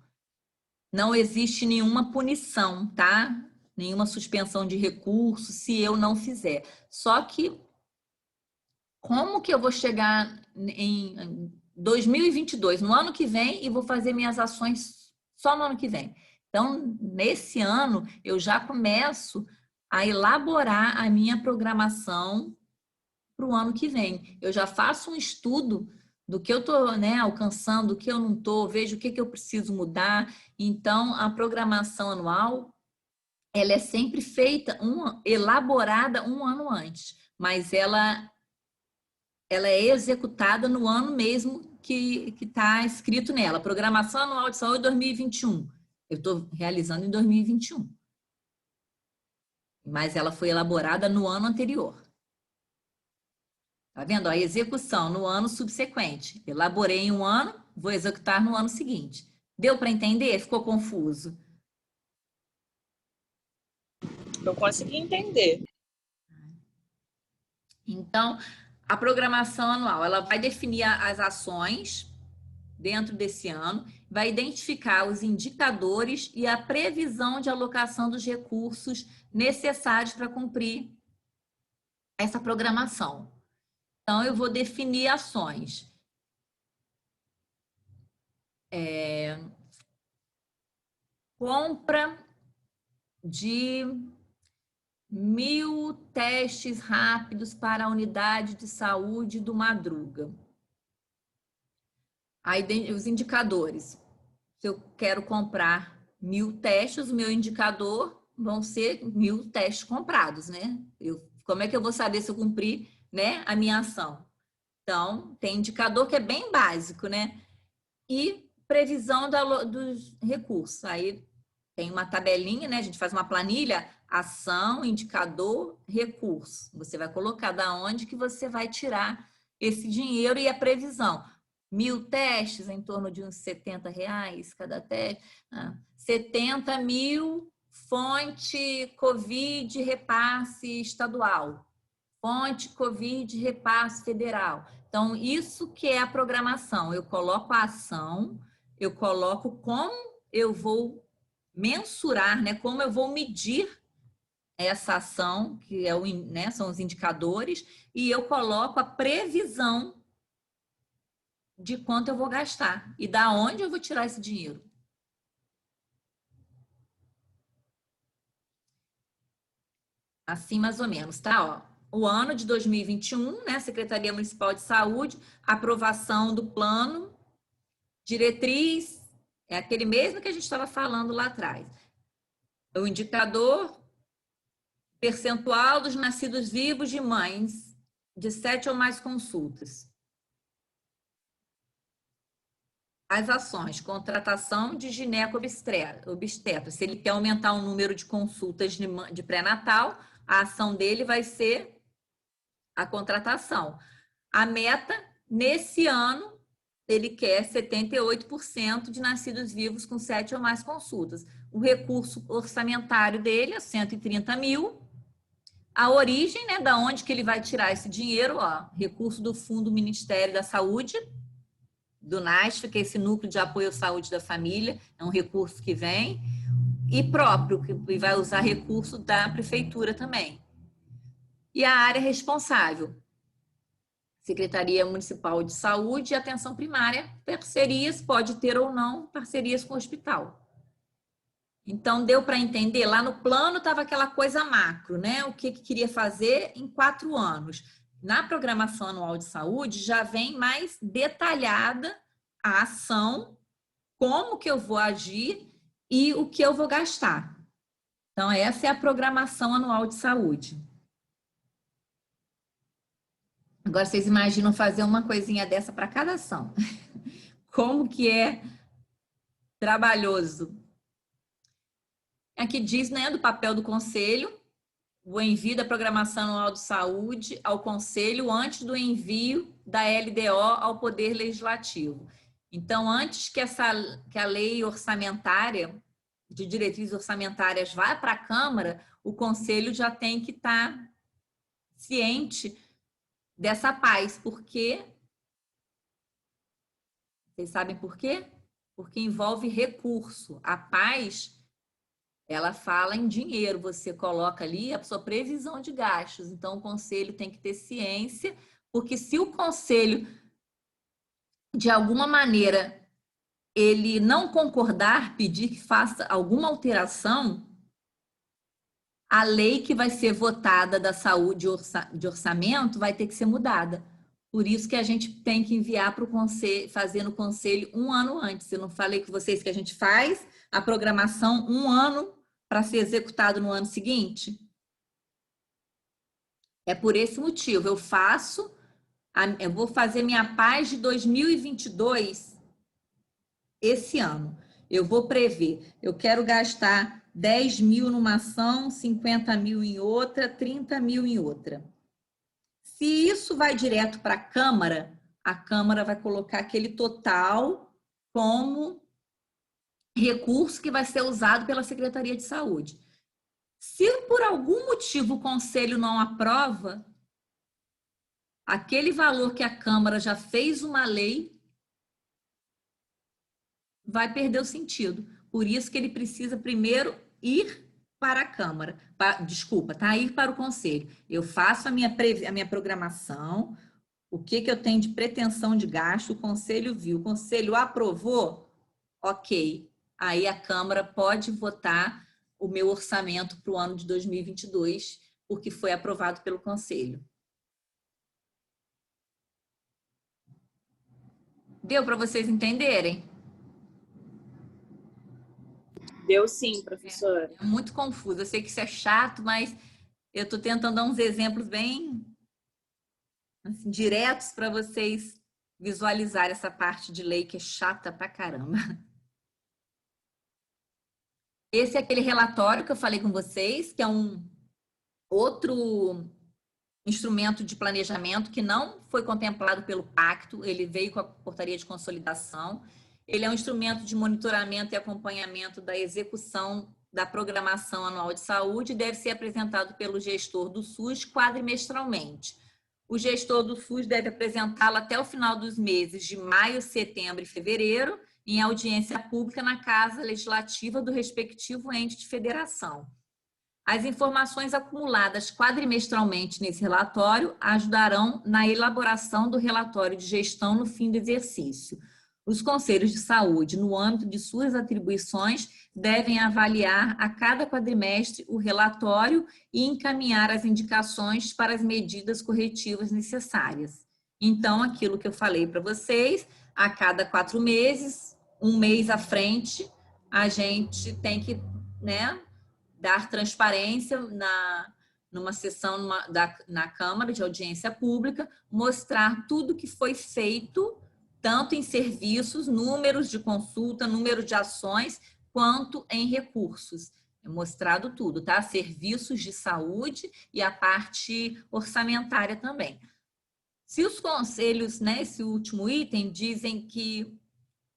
Não existe nenhuma punição, tá? Nenhuma suspensão de recursos se eu não fizer. Só que como que eu vou chegar em 2022, no ano que vem, e vou fazer minhas ações só no ano que vem? Então, nesse ano, eu já começo a elaborar a minha programação para o ano que vem. Eu já faço um estudo do que eu estou, né, alcançando, do que eu não estou, vejo o que eu preciso mudar. Então, a programação anual, ela é sempre feita, elaborada um ano antes, mas ela é executada no ano mesmo que está escrito nela. Programação Anual de Saúde 2021. Eu estou realizando em 2021. Mas ela foi elaborada no ano anterior. Tá vendo? A execução no ano subsequente. Elaborei em um ano, vou executar no ano seguinte. Deu para entender? Ficou confuso? Eu consegui entender. Então, a programação anual, ela vai definir as ações dentro desse ano, vai identificar os indicadores e a previsão de alocação dos recursos necessários para cumprir essa programação. Então, eu vou definir ações. Compra de 1.000 testes rápidos para a unidade de saúde do Madruga. Aí, os indicadores. Se eu quero comprar 1.000 testes, o meu indicador vão ser 1.000 testes comprados, né? Como é que eu vou saber se eu cumpri, né, a minha ação? Então, tem indicador que é bem básico, né? E previsão dos recursos. Aí tem uma tabelinha, né? A gente faz uma planilha, ação, indicador, recurso. Você vai colocar da onde que você vai tirar esse dinheiro e a previsão. 1.000 testes, em torno de uns R$70 cada teste. 70 mil, fonte Covid, repasse estadual. Fonte Covid, repasse federal. Então, isso que é a programação. Eu coloco a ação, eu coloco como eu vou mensurar, né? Como eu vou medir essa ação, que é né, são os indicadores, e eu coloco a previsão de quanto eu vou gastar e da onde eu vou tirar esse dinheiro. Assim, mais ou menos, tá? Ó, o ano de 2021, né? Secretaria Municipal de Saúde, aprovação do plano, diretriz, é aquele mesmo que a gente estava falando lá atrás. O indicador percentual dos nascidos vivos de mães de 7 ou mais consultas. As ações, contratação de gineco-obstetra. Se ele quer aumentar o número de consultas de pré-natal, a ação dele vai ser a contratação. A meta, nesse ano, ele quer 78% de nascidos vivos com 7 ou mais consultas. O recurso orçamentário dele é 130 mil. A origem, né, da onde que ele vai tirar esse dinheiro, ó, recurso do Fundo Ministério da Saúde, do NASF, que é esse Núcleo de Apoio à Saúde da Família, é um recurso que vem, e próprio, que vai usar recurso da Prefeitura também. E a área responsável, Secretaria Municipal de Saúde e Atenção Primária, parcerias, pode ter ou não parcerias com o hospital. Então, deu para entender? Lá no plano estava aquela coisa macro, né? O que queria fazer em 4 anos. Na programação anual de saúde, já vem mais detalhada a ação, como que eu vou agir e o que eu vou gastar. Então, essa é a programação anual de saúde. Agora, vocês imaginam fazer uma coisinha dessa para cada ação. Como que é trabalhoso. Aqui diz, né, do papel do conselho, o envio da programação anual de saúde ao conselho antes do envio da LDO ao Poder Legislativo. Então, antes que a lei orçamentária, de diretrizes orçamentárias vá para a Câmara, o conselho já tem que estar ciente dessa paz. Por quê? Vocês sabem por quê? Porque envolve recurso. A paz, ela fala em dinheiro, você coloca ali a sua previsão de gastos. Então, o conselho tem que ter ciência, porque se o conselho, de alguma maneira, ele não concordar, pedir que faça alguma alteração, a lei que vai ser votada da saúde de orçamento vai ter que ser mudada. Por isso que a gente tem que enviar para o conselho, fazer no conselho 1 ano antes. Eu não falei com vocês que a gente faz a programação 1 ano para ser executado no ano seguinte? É por esse motivo. Eu vou fazer minha paz de 2022 esse ano. Eu vou prever, eu quero gastar 10 mil numa ação, 50 mil em outra, 30 mil em outra. Se isso vai direto para a Câmara vai colocar aquele total como recurso que vai ser usado pela Secretaria de Saúde. Se por algum motivo o Conselho não aprova, aquele valor que a Câmara já fez uma lei vai perder o sentido. Por isso que ele precisa primeiro ir para a Câmara. Desculpa, tá? Ir para o Conselho. Eu faço a minha programação, o que eu tenho de pretensão de gasto, o Conselho viu, o Conselho aprovou, ok. Aí a Câmara pode votar o meu orçamento para o ano de 2022, porque foi aprovado pelo Conselho. Deu para vocês entenderem? Deu sim, professora. É muito confuso. Eu sei que isso é chato, mas eu estou tentando dar uns exemplos bem assim, diretos para vocês visualizarem essa parte de lei que é chata pra caramba. Esse é aquele relatório que eu falei com vocês, que é um outro instrumento de planejamento que não foi contemplado pelo pacto, ele veio com a portaria de consolidação. Ele é um instrumento de monitoramento e acompanhamento da execução da programação anual de saúde e deve ser apresentado pelo gestor do SUS quadrimestralmente. O gestor do SUS deve apresentá-lo até o final dos meses de maio, setembro e fevereiro, em audiência pública na Casa Legislativa do respectivo ente de federação. As informações acumuladas quadrimestralmente nesse relatório ajudarão na elaboração do relatório de gestão no fim do exercício. Os conselhos de saúde, no âmbito de suas atribuições, devem avaliar a cada quadrimestre o relatório e encaminhar as indicações para as medidas corretivas necessárias. Então, aquilo que eu falei para vocês, a cada 4 meses, um mês à frente, a gente tem que, né, dar transparência numa sessão na Câmara de Audiência Pública, mostrar tudo que foi feito, tanto em serviços, números de consulta, número de ações, quanto em recursos. É mostrado tudo, tá? Serviços de saúde e a parte orçamentária também. Se os conselhos, né, esse último item, dizem que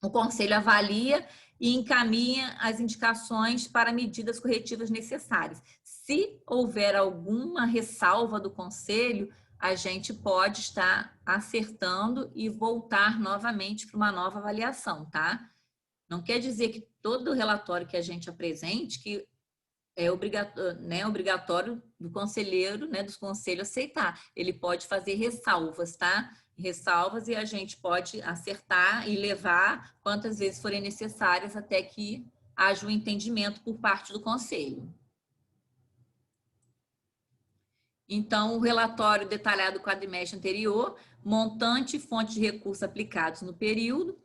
o conselho avalia e encaminha as indicações para medidas corretivas necessárias. Se houver alguma ressalva do conselho, a gente pode estar acertando e voltar novamente para uma nova avaliação, tá? Não quer dizer que todo relatório que a gente apresente, que é obrigatório do conselheiro, né, dos conselhos aceitar. Ele pode fazer ressalvas, tá? Ressalvas e a gente pode acertar e levar quantas vezes forem necessárias até que haja um entendimento por parte do conselho. Então, o relatório detalhado do quadrimestre anterior, montante e fonte de recursos aplicados no período,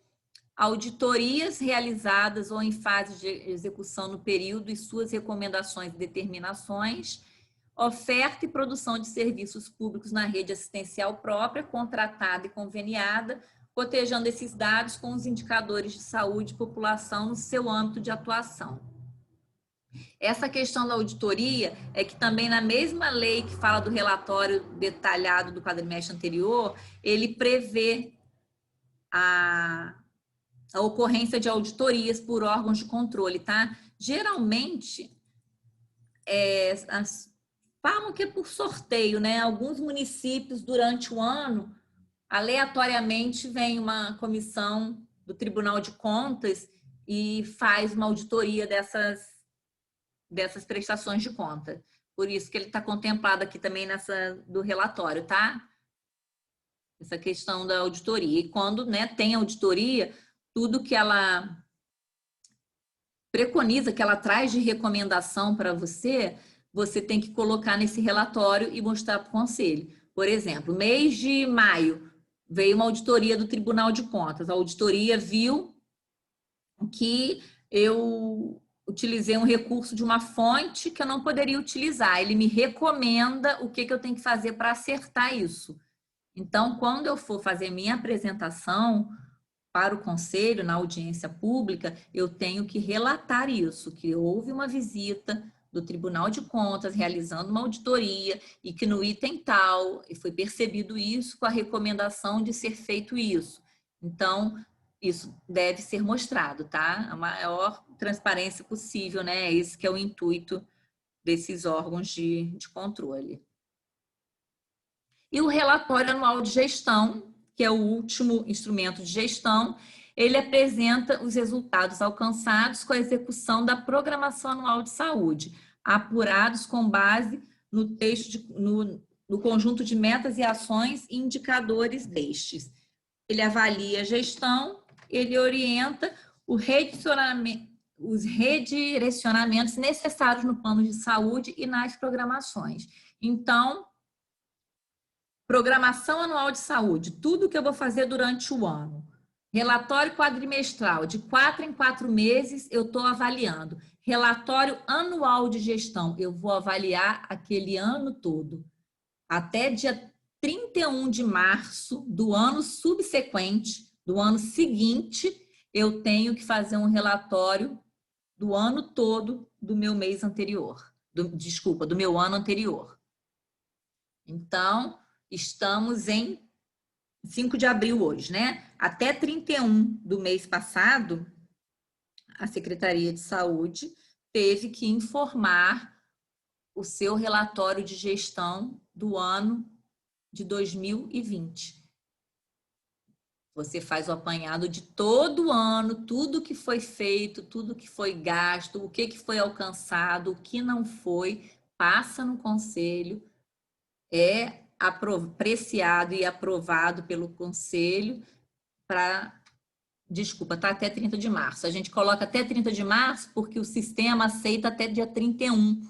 auditorias realizadas ou em fase de execução no período e suas recomendações e determinações, oferta e produção de serviços públicos na rede assistencial própria, contratada e conveniada, cotejando esses dados com os indicadores de saúde e população no seu âmbito de atuação. Essa questão da auditoria é que também na mesma lei que fala do relatório detalhado do quadrimestre anterior, ele prevê a ocorrência de auditorias por órgãos de controle, tá? Geralmente, falam que é por sorteio, né? Alguns municípios, durante o ano, aleatoriamente, vem uma comissão do Tribunal de Contas e faz uma auditoria dessas prestações de conta. Por isso que ele está contemplado aqui também do relatório, tá? Essa questão da auditoria. E quando, né, tem auditoria, tudo que ela preconiza, que ela traz de recomendação para você, você tem que colocar nesse relatório e mostrar para o conselho. Por exemplo, mês de maio, veio uma auditoria do Tribunal de Contas. A auditoria viu que eu utilizei um recurso de uma fonte que eu não poderia utilizar. Ele me recomenda o que eu tenho que fazer para acertar isso. Então, quando eu for fazer minha apresentação para o conselho, na audiência pública, eu tenho que relatar isso, que houve uma visita do Tribunal de Contas realizando uma auditoria e que no item tal foi percebido isso com a recomendação de ser feito isso. Então, isso deve ser mostrado, tá? A maior transparência possível, né? Esse que é o intuito desses órgãos de controle. E o relatório anual de gestão, que é o último instrumento de gestão, ele apresenta os resultados alcançados com a execução da programação anual de saúde, apurados com base no texto no conjunto de metas e ações e indicadores destes. Ele avalia a gestão, ele orienta os redirecionamentos necessários no plano de saúde e nas programações. Então, programação anual de saúde, tudo que eu vou fazer durante o ano. Relatório quadrimestral, de 4 em 4 meses eu estou avaliando. Relatório anual de gestão, eu vou avaliar aquele ano todo. Até dia 31 de março do ano subsequente, do ano seguinte, eu tenho que fazer um relatório do ano todo do meu mês anterior. Do meu ano anterior. Então, estamos em 5 de abril hoje, né? Até 31 do mês passado, a Secretaria de Saúde teve que informar o seu relatório de gestão do ano de 2020. Você faz o apanhado de todo o ano, tudo que foi feito, tudo que foi gasto, o que foi alcançado, o que não foi, passa no conselho, é apreciado e aprovado pelo conselho para... Desculpa, tá até 30 de março. A gente coloca até 30 de março porque o sistema aceita até dia 31.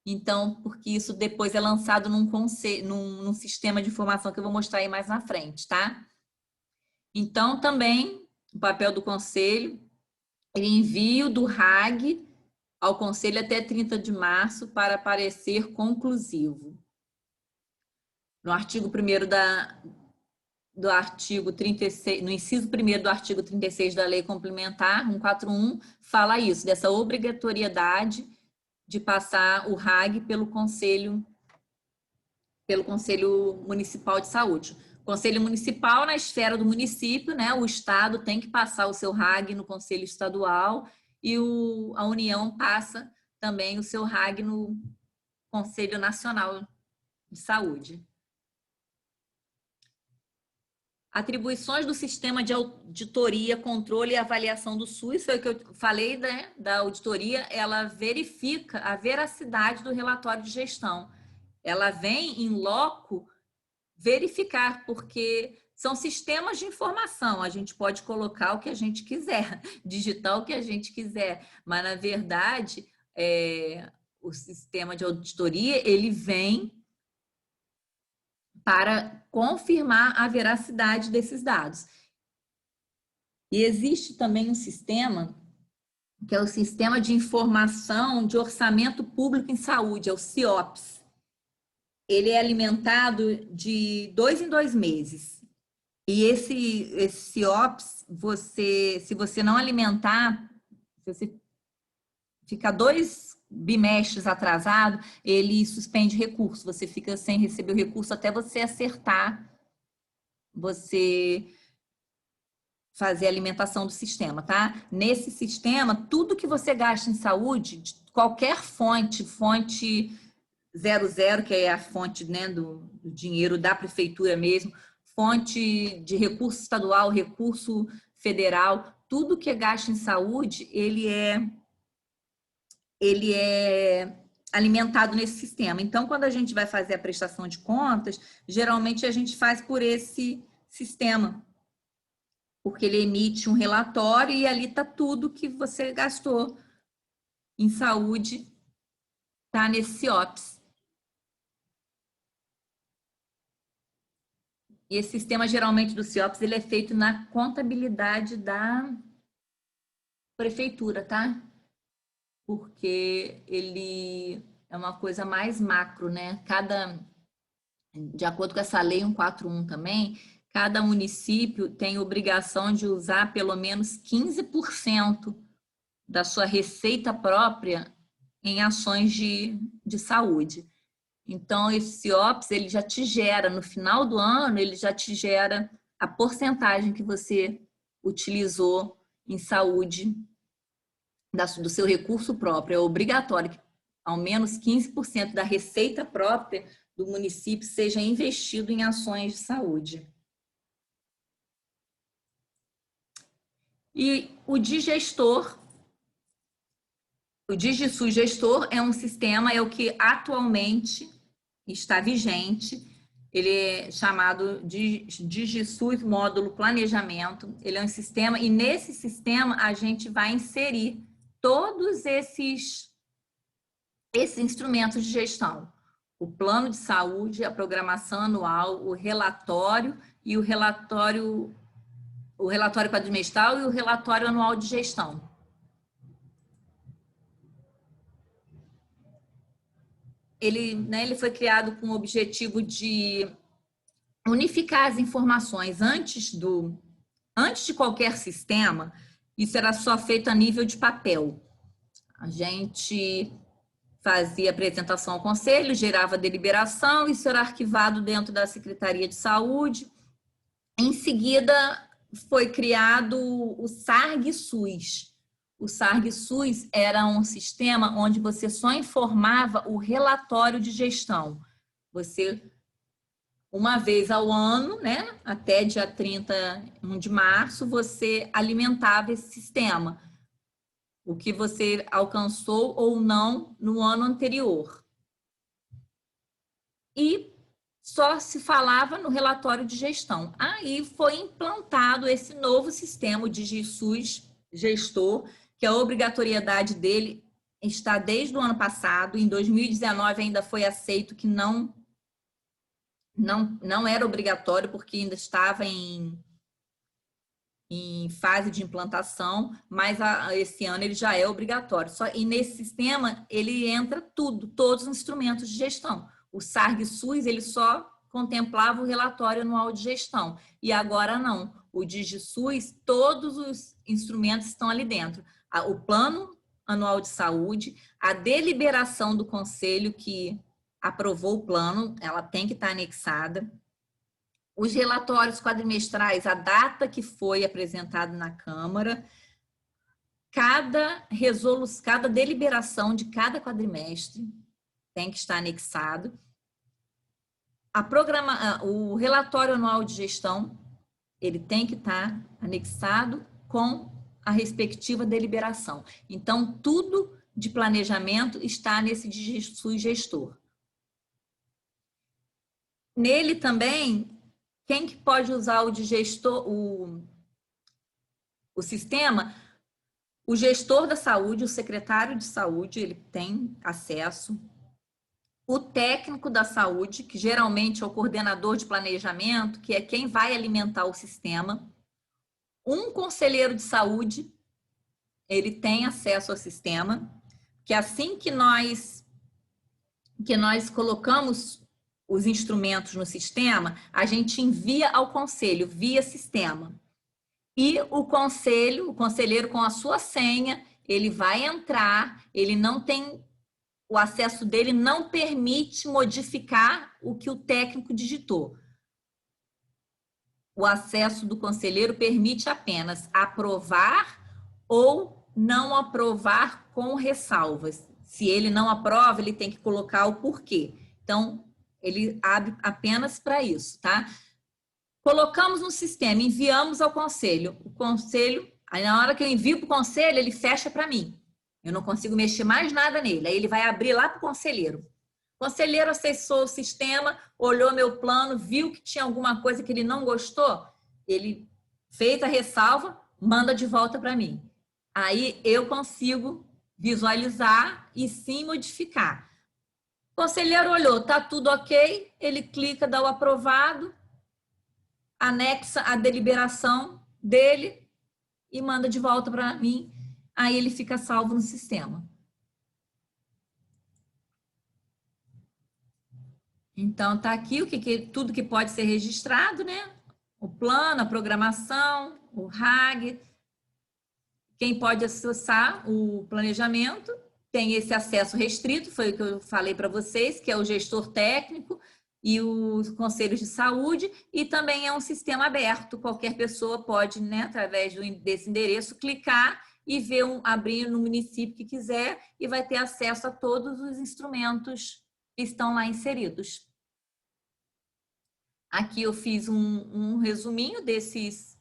Então, porque isso depois é lançado num sistema de informação que eu vou mostrar aí mais na frente, tá? Então, também, o papel do conselho, ele envio do RAG ao conselho até 30 de março para parecer conclusivo. No artigo 1º do artigo 36, no inciso 1º do artigo 36 da Lei Complementar 141, fala isso, dessa obrigatoriedade de passar o RAG pelo Conselho Municipal de Saúde. O Conselho Municipal, na esfera do município, né, o Estado tem que passar o seu RAG no Conselho Estadual e a União passa também o seu RAG no Conselho Nacional de Saúde. Atribuições do sistema de auditoria, controle e avaliação do SUS, foi o que eu falei, né, da auditoria, ela verifica a veracidade do relatório de gestão. Ela vem em loco verificar, porque são sistemas de informação, a gente pode colocar o que a gente quiser, digitar o que a gente quiser, mas na verdade, o sistema de auditoria, ele vem para confirmar a veracidade desses dados. E existe também um sistema, que é o Sistema de Informação de Orçamento Público em Saúde, é o CIOPS. Ele é alimentado de 2 em 2 meses. E esse CIOPS, se você não alimentar, se você ficar 2 bimestres atrasado, ele suspende recurso, você fica sem receber o recurso até você acertar, você fazer a alimentação do sistema, tá? Nesse sistema, tudo que você gasta em saúde, de qualquer fonte 00, que é a fonte, né, do dinheiro da prefeitura mesmo, fonte de recurso estadual, recurso federal, tudo que é gasto em saúde, ele é alimentado nesse sistema. Então, quando a gente vai fazer a prestação de contas, geralmente a gente faz por esse sistema, porque ele emite um relatório e ali está tudo que você gastou em saúde, está nesse CIOPS. E esse sistema, geralmente, do CIOPS, ele é feito na contabilidade da prefeitura, tá? Porque ele é uma coisa mais macro, né? De acordo com essa lei 141 também, cada município tem obrigação de usar pelo menos 15% da sua receita própria em ações de saúde. Então, esse CIOPS, ele já te gera, no final do ano, ele já te gera a porcentagem que você utilizou em saúde do seu recurso próprio. É obrigatório que ao menos 15% da receita própria do município seja investido em ações de saúde. E o Digestor, o DigiSUS Gestor é um sistema, é o que atualmente está vigente. Ele é chamado de DigiSUS Módulo Planejamento. Ele é um sistema, e nesse sistema a gente vai inserir todos esses instrumentos de gestão. O plano de saúde, a programação anual, o relatório e o relatório quadrimestral e o relatório anual de gestão. Ele foi criado com o objetivo de unificar as informações antes de qualquer sistema. Isso era só feito a nível de papel. A gente fazia apresentação ao conselho, gerava deliberação, isso era arquivado dentro da Secretaria de Saúde. Em seguida, foi criado o SARG-SUS. O SARG-SUS era um sistema onde você só informava o relatório de gestão. Você, uma vez ao ano, né, até dia 31 de março, você alimentava esse sistema. O que você alcançou ou não no ano anterior. E só se falava no relatório de gestão. Aí foi implantado esse novo sistema, o DigiSUS Gestor, que a obrigatoriedade dele está desde o ano passado. Em 2019 ainda foi aceito que não era obrigatório, porque ainda estava em fase de implantação, mas esse ano ele já é obrigatório. E nesse sistema ele entra todos os instrumentos de gestão. O SARG-SUS ele só contemplava o relatório anual de gestão, e agora não. O DigiSUS, todos os instrumentos estão ali dentro. O plano anual de saúde, a deliberação do conselho que aprovou o plano, ela tem que estar anexada. Os relatórios quadrimestrais, a data que foi apresentado na Câmara, cada deliberação de cada quadrimestre tem que estar anexado. O relatório anual de gestão, ele tem que estar anexado com a respectiva deliberação. Então, tudo de planejamento está nesse DigiSUS Gestor. Nele também, quem que pode usar o digestor, o sistema? O gestor da saúde, o secretário de saúde, ele tem acesso. O técnico da saúde, que geralmente é o coordenador de planejamento, que é quem vai alimentar o sistema. Um conselheiro de saúde, ele tem acesso ao sistema, que assim que nós colocamos os instrumentos no sistema, a gente envia ao conselho via sistema. E o conselheiro com a sua senha, ele vai entrar, ele não tem, o acesso dele não permite modificar o que o técnico digitou. O acesso do conselheiro permite apenas aprovar ou não aprovar com ressalvas. Se ele não aprova, ele tem que colocar o porquê. Então, ele abre apenas para isso, tá? Colocamos no sistema, enviamos ao conselho. O conselho, aí na hora que eu envio para o conselho, ele fecha para mim. Eu não consigo mexer mais nada nele. Aí ele vai abrir lá para o conselheiro. O conselheiro acessou o sistema, olhou meu plano, viu que tinha alguma coisa que ele não gostou, ele fez a ressalva, manda de volta para mim. Aí eu consigo visualizar e sim modificar. O conselheiro olhou, tá tudo ok, ele clica, dá o aprovado, anexa a deliberação dele e manda de volta para mim. Aí ele fica salvo no sistema. Então, tá aqui tudo que pode ser registrado, né? O plano, a programação, o RAG. Quem pode acessar o planejamento tem esse acesso restrito, foi o que eu falei para vocês, que é o gestor técnico e os conselhos de saúde, e também é um sistema aberto, qualquer pessoa pode, né, através desse endereço, clicar e ver abrir no município que quiser e vai ter acesso a todos os instrumentos que estão lá inseridos. Aqui eu fiz um resuminho desses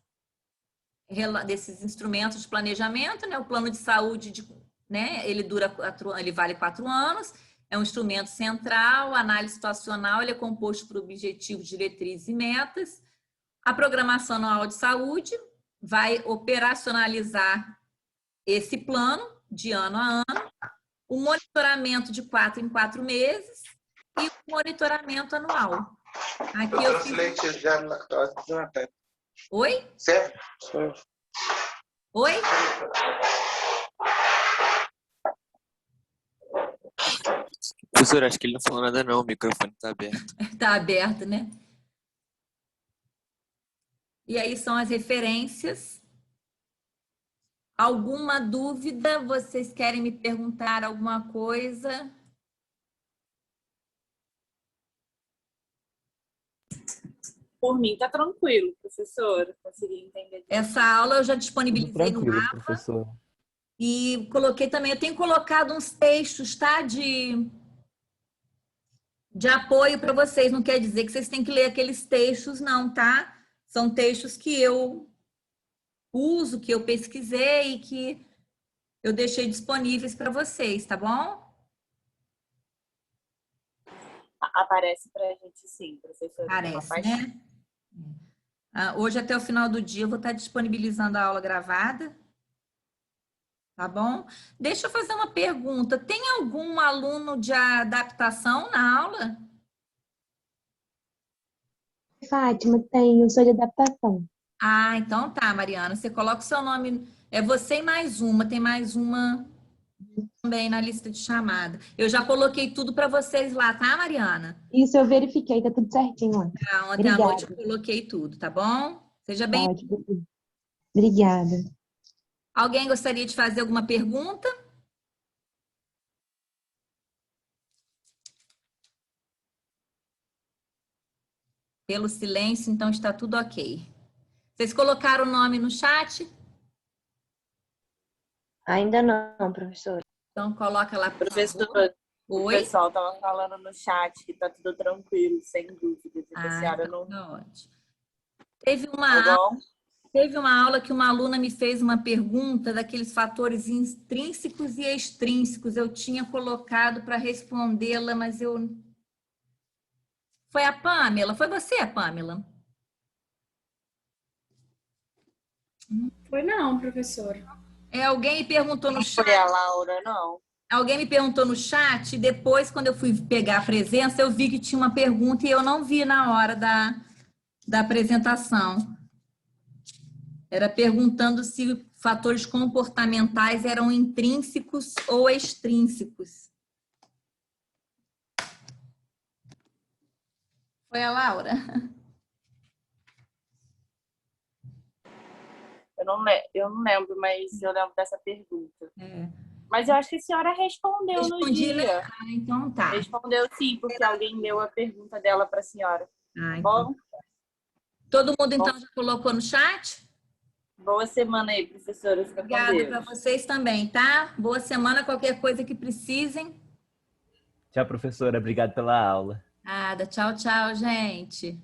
instrumentos de planejamento, né? O plano de saúde, né? Ele ele vale 4 anos, é um instrumento central, a análise situacional, ele é composto por objetivos, diretrizes e metas. A programação anual de saúde vai operacionalizar esse plano de ano a ano, o monitoramento de 4 em 4 meses e o monitoramento anual. Aqui eu fiz... Oi? Oi? Professor, acho que ele não falou nada não, o microfone está aberto. Está aberto, né? E aí são as referências. Alguma dúvida? Vocês querem me perguntar alguma coisa? Por mim, tá tranquilo, professora. Consegui entender. Essa aula eu já disponibilizei no Tranquilo, mapa professor. e coloquei também, eu tenho colocado uns textos, tá? De apoio para vocês. Não quer dizer que vocês têm que ler aqueles textos, não, tá? São textos que eu uso, que eu pesquisei e que eu deixei disponíveis para vocês, tá bom? Aparece pra gente sim, professora. Parece, né? Hoje, até o final do dia, eu vou estar disponibilizando a aula gravada. Tá bom? Deixa eu fazer uma pergunta. Tem algum aluno de adaptação na aula? Fátima, tem, eu sou de adaptação. Ah, então tá, Mariana. Você coloca o seu nome. É você e mais uma. Tem mais uma também na lista de chamada. Eu já coloquei tudo para vocês lá, tá, Mariana? Isso eu verifiquei, tá tudo certinho ontem. Ontem à noite eu Obrigada. coloquei tudo, tá bom? Seja Tá bem. ótimo. Obrigada. Alguém gostaria de fazer alguma pergunta? Pelo silêncio, então está tudo ok. Vocês colocaram o nome no chat? Ainda não, professora. Então coloca lá, por favor. Professora, o Oi? pessoal tava falando no chat que tá tudo tranquilo, sem dúvida. Que a senhora Então não... tá ótimo. Teve Tá bom? uma aula que uma aluna me fez uma pergunta daqueles fatores intrínsecos e extrínsecos. Eu tinha colocado para respondê-la, mas eu... Foi a Pamela? Foi você, Pamela? Foi não, professor. Alguém me perguntou no Não chat. foi a Laura, não. Alguém me perguntou no chat, e depois, quando eu fui pegar a presença, eu vi que tinha uma pergunta e eu não vi na hora da apresentação. Era perguntando se fatores comportamentais eram intrínsecos ou extrínsecos. Foi a Laura? Eu não lembro, mas eu lembro dessa pergunta. É. Mas eu acho que a senhora respondeu no Respondi, dia. né? Então tá. Respondeu sim, porque alguém deu a pergunta dela para a senhora. Então. Bom, Todo mundo, então, já colocou no chat? boa semana aí, professora. Fica com Obrigada Deus. para vocês também, tá? Boa semana, qualquer coisa que precisem. Tchau, professora. Obrigado pela aula. Nada. Tchau, tchau, gente.